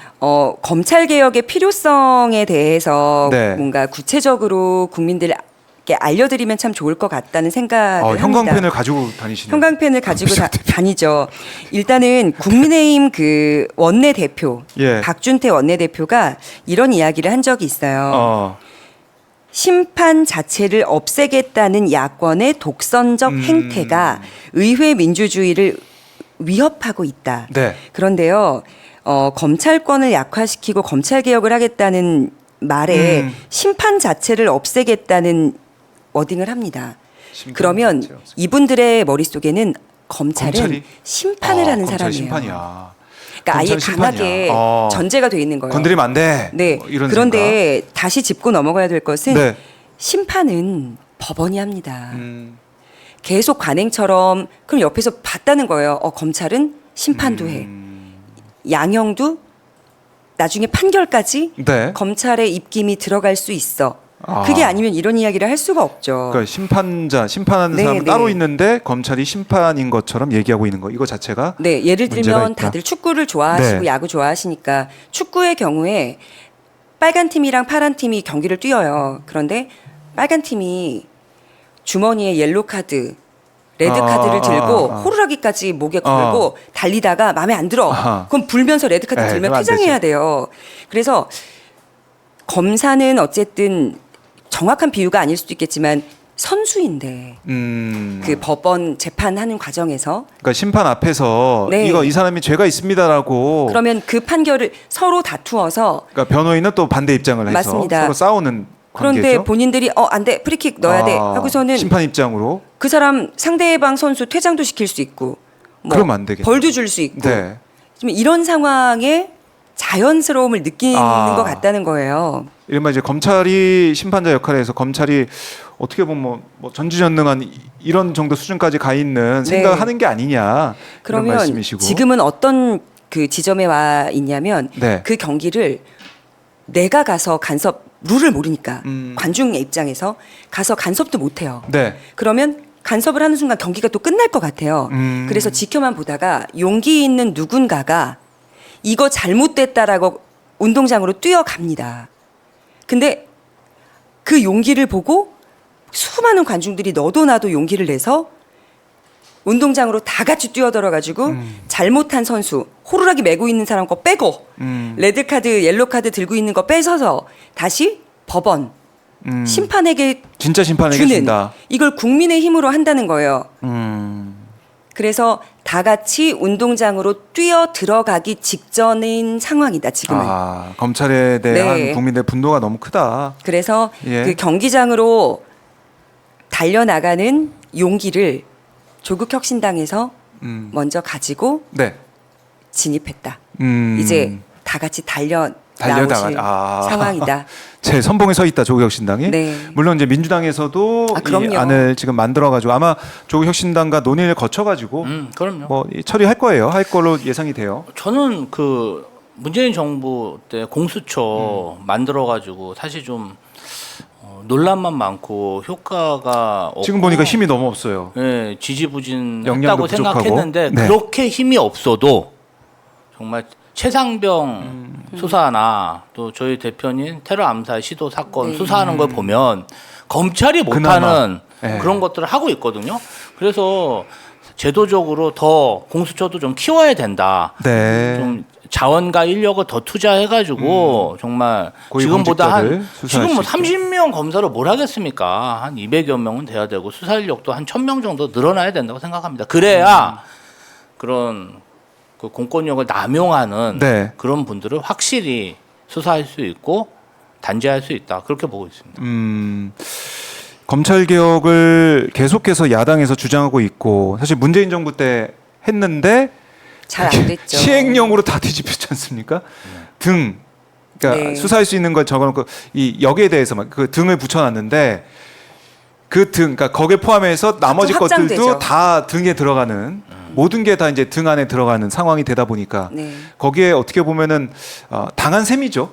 Speaker 2: 검찰 개혁의 필요성에 대해서
Speaker 1: 네.
Speaker 2: 뭔가 구체적으로 국민들에게 알려드리면 참 좋을 것 같다는 생각을 합니다.
Speaker 1: 형광펜을 가지고 다니시는.
Speaker 2: 형광펜을 가지고 다니죠. 일단은 국민의힘 그 원내 대표
Speaker 1: 예.
Speaker 2: 박준태 원내 대표가 이런 이야기를 한 적이 있어요. 심판 자체를 없애겠다는 야권의 독선적 행태가 의회 민주주의를 위협하고 있다.
Speaker 1: 네.
Speaker 2: 그런데요, 검찰권을 약화시키고 검찰 개혁을 하겠다는 말에 심판 자체를 없애겠다는 워딩을 합니다.
Speaker 1: 심판
Speaker 2: 그러면
Speaker 1: 자체를 없애겠다.
Speaker 2: 이분들의 머릿속에는 검찰은
Speaker 1: 검찰이?
Speaker 2: 심판을 하는
Speaker 1: 검찰
Speaker 2: 사람이에요.
Speaker 1: 심판이야.
Speaker 2: 그러니까 아예
Speaker 1: 검찰 심판이야.
Speaker 2: 강하게
Speaker 1: 어.
Speaker 2: 전제가 돼 있는 거예요.
Speaker 1: 건드리면 안 돼.
Speaker 2: 네.
Speaker 1: 뭐 이런
Speaker 2: 그런데 다시 짚고 넘어가야 될 것은
Speaker 1: 생각. 네.
Speaker 2: 심판은 법원이 합니다.
Speaker 1: 음.
Speaker 2: 계속 관행처럼 그럼 옆에서 봤다는 거예요. 검찰은 심판도 해. 양형도 나중에 판결까지
Speaker 1: 네.
Speaker 2: 검찰의 입김이 들어갈 수 있어.
Speaker 1: 아.
Speaker 2: 그게 아니면 이런 이야기를 할 수가 없죠.
Speaker 1: 그러니까 심판하는
Speaker 2: 네,
Speaker 1: 사람은
Speaker 2: 네.
Speaker 1: 따로 있는데 검찰이 심판인 것처럼 얘기하고 있는 거. 이거 자체가
Speaker 2: 네, 예를
Speaker 1: 문제가
Speaker 2: 들면
Speaker 1: 있다.
Speaker 2: 다들 축구를 좋아하시고
Speaker 1: 네.
Speaker 2: 야구 좋아하시니까 축구의 경우에 빨간 팀이랑 파란 팀이 경기를 뛰어요. 그런데 빨간 팀이 주머니에 옐로 카드, 레드 카드를 들고 호루라기까지 목에 걸고 달리다가 마음에 안 들어.
Speaker 1: 아하.
Speaker 2: 그럼 불면서 레드 카드
Speaker 1: 에이,
Speaker 2: 들면
Speaker 1: 그럼 안
Speaker 2: 퇴장해야
Speaker 1: 되지.
Speaker 2: 돼요. 그래서 검사는 어쨌든 정확한 비유가 아닐 수도 있겠지만 선수인데 그 법원 재판하는 과정에서
Speaker 1: 그러니까 심판 앞에서
Speaker 2: 네.
Speaker 1: 이거 이 사람이 죄가 있습니다라고
Speaker 2: 그러면 그 판결을 서로 다투어서
Speaker 1: 그러니까 변호인은 또 반대 입장을 해서
Speaker 2: 맞습니다.
Speaker 1: 서로 싸우는
Speaker 2: 그런데
Speaker 1: 관계죠.
Speaker 2: 본인들이 안 돼. 프리킥 넣어야 돼. 하고서는
Speaker 1: 심판 입장으로
Speaker 2: 그 사람 상대방 선수 퇴장도 시킬 수 있고 뭐
Speaker 1: 그러면 안 되겠네.
Speaker 2: 벌도 줄 수 있고
Speaker 1: 네.
Speaker 2: 좀 이런 상황에 자연스러움을 느끼는 것 같다는 거예요.
Speaker 1: 이른바 이제 검찰이 심판자 역할에서 검찰이 어떻게 보면 뭐 전지전능한 이런 정도 수준까지 가 있는 생각을
Speaker 2: 네.
Speaker 1: 하는 게 아니냐 이런
Speaker 2: 그러면
Speaker 1: 말씀이시고.
Speaker 2: 지금은 어떤 그 지점에 와 있냐면
Speaker 1: 네.
Speaker 2: 그 경기를 내가 가서 간섭 룰을 모르니까 관중의 입장에서 가서 간섭도 못 해요.
Speaker 1: 네.
Speaker 2: 그러면 간섭을 하는 순간 경기가 또 끝날 것 같아요. 그래서 지켜만 보다가 용기 있는 누군가가 이거 잘못됐다라고 운동장으로 뛰어갑니다. 근데 그 용기를 보고 수많은 관중들이 너도 나도 용기를 내서 운동장으로 다 같이 뛰어들어가지고 잘못한 선수 호루라기 메고 있는 사람 거 빼고 레드카드 옐로카드 들고 있는 거 뺏어서 다시 법원 심판에게
Speaker 1: 진짜 심판에게
Speaker 2: 주는
Speaker 1: 준다.
Speaker 2: 이걸 국민의 힘으로 한다는 거예요.
Speaker 1: 음.
Speaker 2: 그래서 다 같이 운동장으로 뛰어 들어가기 직전인 상황이다 지금은.
Speaker 1: 검찰에 대한
Speaker 2: 네.
Speaker 1: 국민들의 분노가 너무 크다.
Speaker 2: 그래서
Speaker 1: 예.
Speaker 2: 그 경기장으로 달려나가는 용기를 조국혁신당에서 먼저 가지고
Speaker 1: 네.
Speaker 2: 진입했다.
Speaker 1: 음.
Speaker 2: 이제 다 같이 나오실 상황이다.
Speaker 1: 제 선봉에 서 있다 조국혁신당이.
Speaker 2: 네.
Speaker 1: 물론 이제 민주당에서도 이
Speaker 2: 그럼요.
Speaker 1: 안을 지금 만들어가지고 아마 조국혁신당과 논의를 거쳐가지고
Speaker 3: 그럼요.
Speaker 1: 뭐 처리할 거예요. 할 걸로 예상이 돼요.
Speaker 3: 저는 그 문재인 정부 때 공수처 만들어가지고 사실 좀 논란만 많고 효과가 없고
Speaker 1: 지금 보니까 힘이 너무 없어요.
Speaker 3: 예,
Speaker 1: 역량도
Speaker 3: 지지부진했다고
Speaker 1: 부족하고.
Speaker 3: 생각했는데
Speaker 1: 네.
Speaker 3: 그렇게 힘이 없어도 정말 최상병 수사나 또 저희 대표님 테러 암살 시도 사건 수사하는 걸 보면 검찰이 못하는
Speaker 1: 네.
Speaker 3: 그런 것들을 하고 있거든요. 그래서 제도적으로 더 공수처도 좀 키워야 된다.
Speaker 1: 네.
Speaker 3: 좀 자원과 인력을 더 투자해가지고 정말 지금보다
Speaker 1: 고위공직자들 수사할
Speaker 3: 지금 뭐
Speaker 1: 수 있게.
Speaker 3: 30명 검사로 뭘 하겠습니까? 한 200여 명은 돼야 되고 수사 인력도 한 1000명 정도 늘어나야 된다고 생각합니다. 그래야 그런 그 공권력을 남용하는
Speaker 1: 네.
Speaker 3: 그런 분들을 확실히 수사할 수 있고 단죄할 수 있다. 그렇게 보고 있습니다.
Speaker 1: 검찰 개혁을 계속해서 야당에서 주장하고 있고 사실 문재인 정부 때 했는데
Speaker 2: 잘 안 됐죠.
Speaker 1: 시행령으로 다 뒤집혔지 않습니까? 등 그러니까
Speaker 2: 네.
Speaker 1: 수사할 수 있는 걸 적어놓고 이 역에 대해서만 그 등을 붙여놨는데 그 등 그러니까 거기에 포함해서 나머지
Speaker 2: 좀
Speaker 1: 것들도
Speaker 2: 확장되죠.
Speaker 1: 다 등에 들어가는 모든 게 다 이제 등 안에 들어가는 상황이 되다 보니까
Speaker 2: 네.
Speaker 1: 거기에 어떻게 보면은 당한 셈이죠.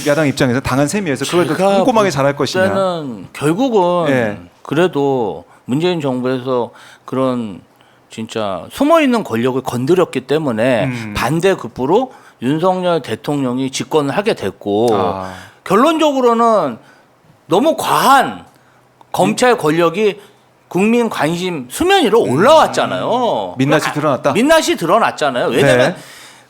Speaker 1: 야당 입장에서 당한 셈이어서 그걸 더
Speaker 3: 제가
Speaker 1: 꼼꼼하게 잘할 것이냐.
Speaker 3: 때는 결국은
Speaker 1: 예.
Speaker 3: 그래도 문재인 정부에서 그런 진짜 숨어 있는 권력을 건드렸기 때문에 반대급부로 윤석열 대통령이 집권을 하게 됐고 결론적으로는 너무 과한 검찰 권력이 국민 관심 수면 위로 올라왔잖아요.
Speaker 1: 민낯이 드러났다.
Speaker 3: 민낯이 드러났잖아요. 왜냐하면
Speaker 1: 네.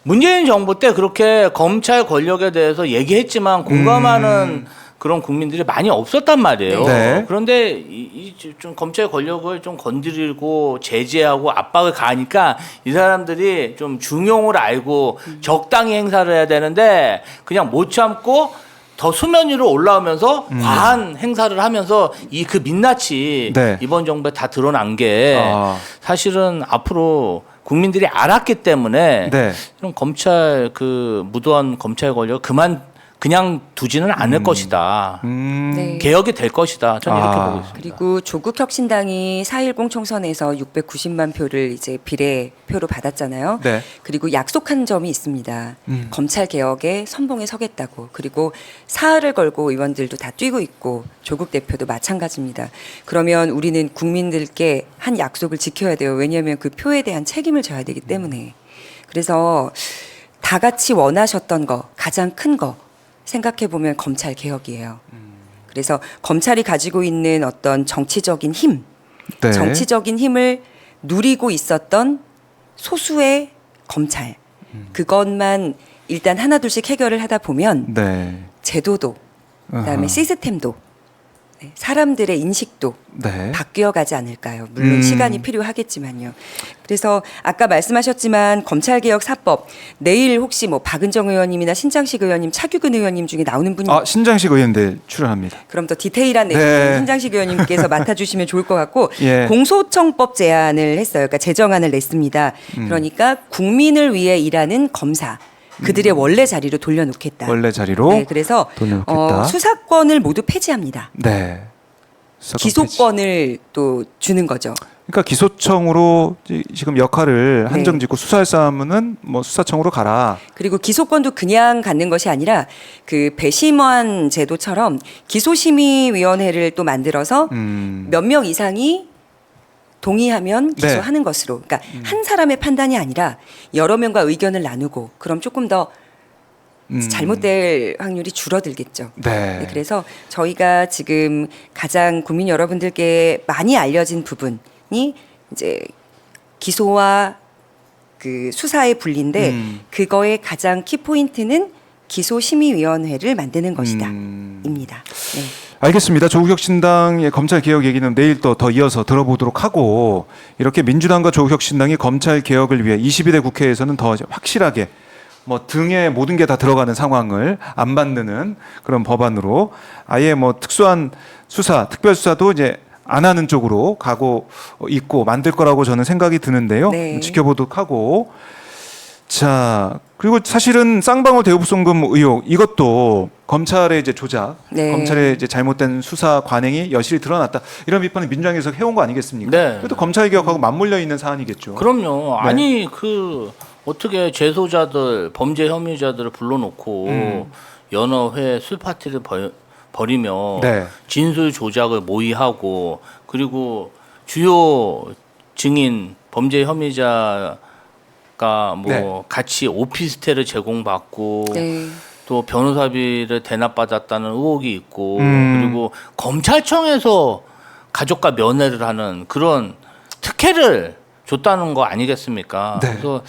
Speaker 3: 문재인 정부 때 그렇게 검찰 권력에 대해서 얘기했지만 공감하는 그런 국민들이 많이 없었단 말이에요.
Speaker 1: 네.
Speaker 3: 그런데 좀 검찰 권력을 좀 건드리고 제재하고 압박을 가하니까 이 사람들이 좀 중용을 알고 적당히 행사를 해야 되는데 그냥 못 참고 더 수면 위로 올라오면서 과한 행사를 하면서 그 민낯이
Speaker 1: 네.
Speaker 3: 이번 정부에 다 드러난 게 사실은 앞으로 국민들이 알았기 때문에
Speaker 1: 네.
Speaker 3: 이런 검찰 그 무도한 검찰 권력 그냥 두지는 않을 것이다.
Speaker 2: 네.
Speaker 3: 개혁이 될 것이다. 저는 이렇게 보고 있습니다.
Speaker 2: 그리고 조국혁신당이 4.10 총선에서 690만 표를 이제 비례표로 받았잖아요.
Speaker 1: 네.
Speaker 2: 그리고 약속한 점이 있습니다. 검찰 개혁에 선봉에 서겠다고. 그리고 사활을 걸고 의원들도 다 뛰고 있고 조국 대표도 마찬가지입니다. 그러면 우리는 국민들께 한 약속을 지켜야 돼요. 왜냐하면 그 표에 대한 책임을 져야 되기 때문에. 그래서 다 같이 원하셨던 거, 가장 큰 거 생각해 보면 검찰 개혁이에요. 그래서 검찰이 가지고 있는 어떤 정치적인 힘,
Speaker 1: 네.
Speaker 2: 정치적인 힘을 누리고 있었던 소수의 검찰, 그것만 일단 하나둘씩 해결을 하다 보면
Speaker 1: 네.
Speaker 2: 제도도, 그다음에
Speaker 1: 아하.
Speaker 2: 시스템도, 네, 사람들의 인식도
Speaker 1: 네.
Speaker 2: 바뀌어가지 않을까요? 물론 시간이 필요하겠지만요. 그래서 아까 말씀하셨지만 검찰개혁 4법 내일 혹시 뭐 박은정 의원님이나 신장식 의원님, 차규근 의원님 중에 나오는 분이
Speaker 1: 신장식 의원들 출연합니다.
Speaker 2: 그럼 더 디테일한 내용
Speaker 1: 네.
Speaker 2: 신장식 의원님께서 맡아주시면 좋을 것 같고
Speaker 1: 예.
Speaker 2: 공소청법 제안을 했어요. 그러니까 제정안을 냈습니다. 그러니까 국민을 위해 일하는 검사 그들의 원래 자리로 돌려놓겠다.
Speaker 1: 원래 자리로
Speaker 2: 네, 그래서
Speaker 1: 돌려놓겠다.
Speaker 2: 수사권을 모두 폐지합니다.
Speaker 1: 네. 수사권 폐지.
Speaker 2: 기소권을 또 주는 거죠.
Speaker 1: 그러니까 기소청으로 지금 역할을
Speaker 2: 네.
Speaker 1: 한정짓고 수사할 사람은 뭐 수사청으로 가라.
Speaker 2: 그리고 기소권도 그냥 갖는 것이 아니라 그 배심원 제도처럼 기소심의위원회를 또 만들어서 몇 명 이상이 동의하면
Speaker 1: 네.
Speaker 2: 기소하는 것으로. 그러니까 한 사람의 판단이 아니라 여러 명과 의견을 나누고 그럼 조금 더 잘못될 확률이 줄어들겠죠.
Speaker 1: 네.
Speaker 2: 네, 그래서 저희가 지금 가장 국민 여러분들께 많이 알려진 부분이 이제 기소와 그 수사의 분리인데 그거의 가장 키포인트는 기소심의위원회를 만드는 것이다. 입니다. 네.
Speaker 1: 알겠습니다. 조국혁신당의 검찰 개혁 얘기는 내일 또 더 이어서 들어보도록 하고 이렇게 민주당과 조국혁신당이 검찰 개혁을 위해 22대 국회에서는 더 확실하게 뭐 등에 모든 게 다 들어가는 상황을 안 만드는 그런 법안으로 아예 뭐 특수한 수사, 특별수사도 이제 안 하는 쪽으로 가고 있고 만들 거라고 저는 생각이 드는데요.
Speaker 2: 네.
Speaker 1: 지켜보도록 하고 자 그리고 사실은 쌍방울 대우부송금 의혹 이것도 검찰의 이제 조작,
Speaker 2: 네.
Speaker 1: 검찰의 이제 잘못된 수사 관행이 여실히 드러났다 이런 비판을 민주당에서 해온 거 아니겠습니까?
Speaker 3: 네.
Speaker 1: 그래도 검찰 개혁하고 맞물려 있는 사안이겠죠.
Speaker 3: 그럼요.
Speaker 1: 네.
Speaker 3: 아니 그 어떻게 재소자들, 범죄 혐의자들을 불러놓고 여러 회 술 파티를 벌이며
Speaker 1: 네.
Speaker 3: 진술 조작을 모의하고 그리고 주요 증인 범죄 혐의자가 뭐
Speaker 1: 네.
Speaker 3: 같이 오피스텔을 제공받고
Speaker 2: 네.
Speaker 3: 또 변호사비를 대납받았다는 의혹이 있고 그리고 검찰청에서 가족과 면회를 하는 그런 특혜를 줬다는 거 아니겠습니까?
Speaker 1: 네.
Speaker 3: 그래서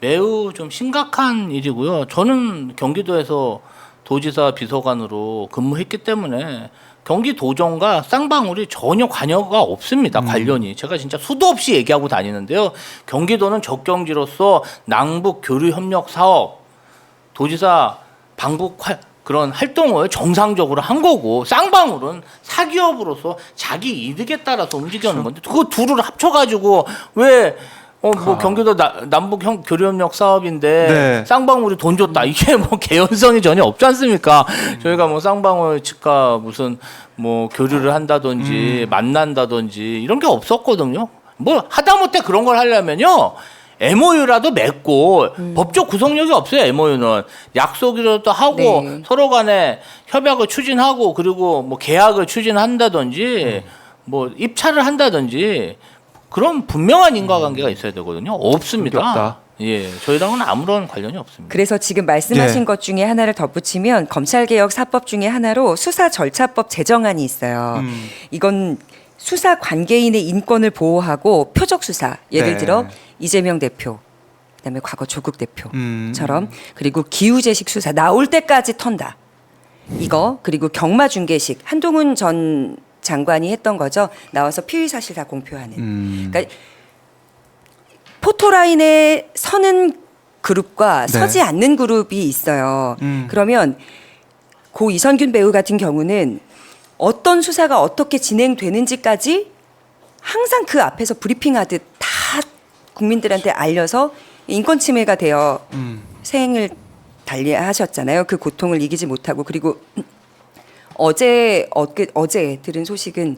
Speaker 3: 매우 좀 심각한 일이고요. 저는 경기도에서 도지사 비서관으로 근무했기 때문에 경기도정과 쌍방울이 전혀 관여가 없습니다. 관련이. 제가 진짜 수도 없이 얘기하고 다니는데요. 경기도는 적경지로서 남북 교류 협력 사업, 도지사 방북 그런 활동을 정상적으로 한 거고 쌍방울은 사기업으로서 자기 이득에 따라서 움직이는 건데 그거 둘을 합쳐가지고 왜 뭐 경기도 남북 교류협력 사업인데
Speaker 1: 네.
Speaker 3: 쌍방울이 돈 줬다 이게 뭐 개연성이 전혀 없지 않습니까? 저희가 뭐 쌍방울 측과 무슨 뭐 교류를 한다든지 만난다든지 이런 게 없었거든요. 뭐 하다못해 그런 걸 하려면요. MOU라도 맺고 법적 구속력이 없어요. MOU는 약속이라도 하고
Speaker 2: 네.
Speaker 3: 서로 간에 협약을 추진하고 그리고 뭐 계약을 추진한다든지 뭐 입찰을 한다든지 그런 분명한 인과관계가 있어야 되거든요. 없습니다.
Speaker 1: 그게 없다.
Speaker 3: 예, 저희랑은 아무런 관련이 없습니다.
Speaker 2: 그래서 지금 말씀하신
Speaker 1: 예.
Speaker 2: 것 중에 하나를 덧붙이면 검찰개혁 4법 중에 하나로 수사절차법 제정안이 있어요. 이건 수사 관계인의 인권을 보호하고 표적 수사, 예를
Speaker 1: 네.
Speaker 2: 들어 이재명 대표, 그다음에 과거 조국 대표처럼 그리고 기우제식 수사 나올 때까지 턴다. 이거 그리고 경마 중개식 한동훈 전 장관이 했던 거죠. 나와서 피의 사실 다 공표하는. 그러니까 포토라인에 서는 그룹과
Speaker 1: 네.
Speaker 2: 서지 않는 그룹이 있어요. 그러면 고 이선균 배우 같은 경우는 어떤 수사가 어떻게 진행되는지까지 항상 그 앞에서 브리핑하듯 다 국민들한테 알려서 인권 침해가 되어 생을 달리하셨잖아요. 그 고통을 이기지 못하고. 그리고 어제 들은 소식은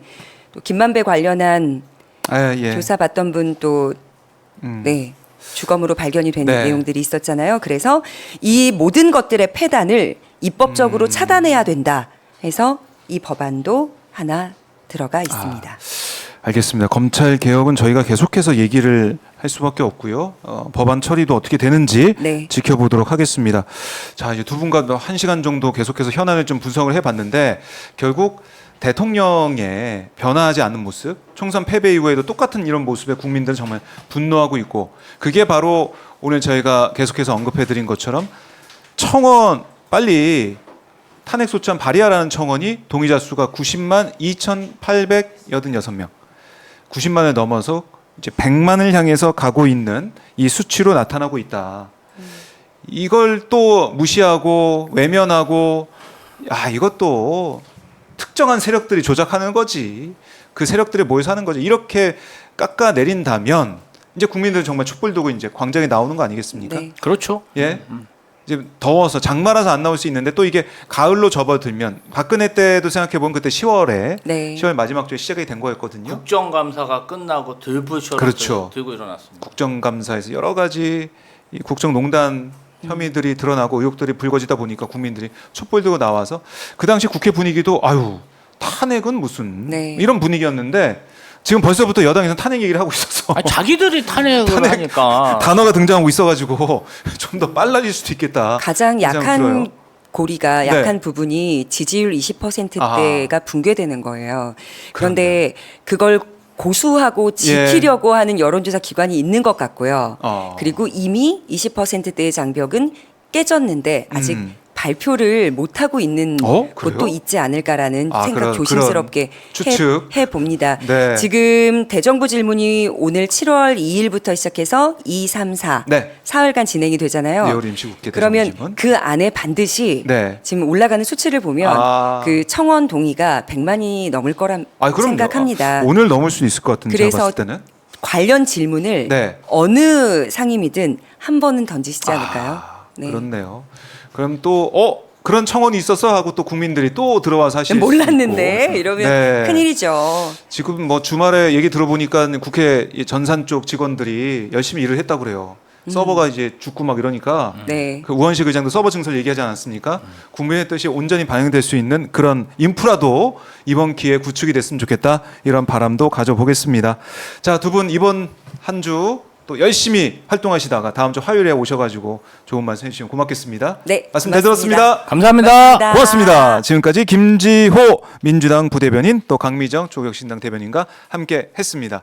Speaker 2: 또 김만배 관련한
Speaker 1: 예.
Speaker 2: 조사받던 분 또 네. 주검으로 발견이 된
Speaker 1: 네.
Speaker 2: 내용들이 있었잖아요. 그래서 이 모든 것들의 폐단을 입법적으로 차단해야 된다 해서 이 법안도 하나 들어가 있습니다.
Speaker 1: 알겠습니다. 검찰 개혁은 저희가 계속해서 얘기를 할 수밖에 없고요. 법안 처리도 어떻게 되는지
Speaker 2: 네.
Speaker 1: 지켜보도록 하겠습니다. 자, 이제 두 분과 1시간 정도 계속해서 현안을 좀 분석을 해봤는데 결국 대통령의 변화하지 않는 모습, 총선 패배 이후에도 똑같은 이런 모습에 국민들은 정말 분노하고 있고 그게 바로 오늘 저희가 계속해서 언급해드린 것처럼 청원 빨리 탄핵소추안 발의하라는 청원이 동의자 수가 90만 2,886명, 90만을 넘어서 이제 100만을 향해서 가고 있는 이 수치로 나타나고 있다. 이걸 또 무시하고 외면하고 이것도 특정한 세력들이 조작하는 거지. 그 세력들이 모여서 하는 거지. 이렇게 깎아내린다면 이제 국민들은 정말 촛불 들고 이제 광장에 나오는 거 아니겠습니까?
Speaker 2: 네.
Speaker 3: 그렇죠.
Speaker 1: 예. 이제 더워서 장마라서 안 나올 수 있는데 또 이게 가을로 접어들면 박근혜 때도 생각해 보면 그때 10월에
Speaker 2: 네.
Speaker 1: 10월 마지막 주에 시작이 된 거였거든요.
Speaker 3: 국정감사가 끝나고 들부셔
Speaker 1: 그렇죠.
Speaker 3: 들고 일어났습니다.
Speaker 1: 국정감사에서 여러 가지 이 국정농단 혐의들이 드러나고 의혹들이 불거지다 보니까 국민들이 촛불 들고 나와서 그 당시 국회 분위기도 탄핵은 무슨
Speaker 2: 네.
Speaker 1: 이런 분위기였는데 지금 벌써부터 여당에서 탄핵 얘기를 하고 있어서
Speaker 3: 자기들이 탄핵을 하니까
Speaker 1: 단어가 등장하고 있어가지고 좀 더 빨라질 수도 있겠다.
Speaker 2: 가장
Speaker 1: 생각이
Speaker 2: 약한
Speaker 1: 들어요.
Speaker 2: 고리가
Speaker 1: 네.
Speaker 2: 약한 부분이 지지율 20%대가 붕괴되는 거예요. 그런데 그걸 고수하고 지키려고 하는 여론조사 기관이 있는 것 같고요. 그리고 이미 20%대의 장벽은 깨졌는데 아직 발표를 못 하고 있는
Speaker 1: 그래요?
Speaker 2: 곳도 있지 않을까라는 생각
Speaker 1: 그런
Speaker 2: 조심스럽게
Speaker 1: 추측.
Speaker 2: 해 봅니다.
Speaker 1: 네.
Speaker 2: 지금 대정부 질문이 오늘 7월 2일부터 시작해서 2, 3, 4
Speaker 1: 네.
Speaker 2: 사흘간 진행이 되잖아요.
Speaker 1: 내일 임시국회
Speaker 2: 그러면
Speaker 1: 대정부 질문.
Speaker 2: 그 안에 반드시
Speaker 1: 네.
Speaker 2: 지금 올라가는 수치를 보면 그 청원 동의가 100만이 넘을 거라
Speaker 1: 그럼요.
Speaker 2: 생각합니다.
Speaker 1: 오늘 넘을 수 있을 것 같은데 제가
Speaker 2: 그래서
Speaker 1: 봤을 때는.
Speaker 2: 관련 질문을
Speaker 1: 네.
Speaker 2: 어느 상임이든 한 번은 던지시지 않을까요? 네.
Speaker 1: 그렇네요. 그럼 또 그런 청원이 있어서 하고 또 국민들이 또 들어와서 하실
Speaker 2: 몰랐는데
Speaker 1: 수 있고.
Speaker 2: 이러면
Speaker 1: 네.
Speaker 2: 큰일이죠.
Speaker 1: 지금 뭐 주말에 얘기 들어보니까 국회 전산 쪽 직원들이 열심히 일을 했다고 그래요. 서버가 이제 죽고 막 이러니까
Speaker 2: 네.
Speaker 1: 그 우원식 의장도 서버 증설 얘기하지 않았습니까? 국민의 뜻이 온전히 반영될 수 있는 그런 인프라도 이번 기회에 구축이 됐으면 좋겠다 이런 바람도 가져보겠습니다. 자, 두 분 이번 한 주 또 열심히 활동하시다가 다음 주 화요일에 오셔가지고 좋은 말씀 해주시면 고맙겠습니다.
Speaker 2: 네,
Speaker 1: 말씀 잘
Speaker 2: 고맙습니다.
Speaker 1: 들었습니다.
Speaker 3: 감사합니다.
Speaker 2: 고맙습니다.
Speaker 1: 고맙습니다. 지금까지 김지호 민주당 부대변인 또 강미정 조국혁신당 대변인과 함께 했습니다.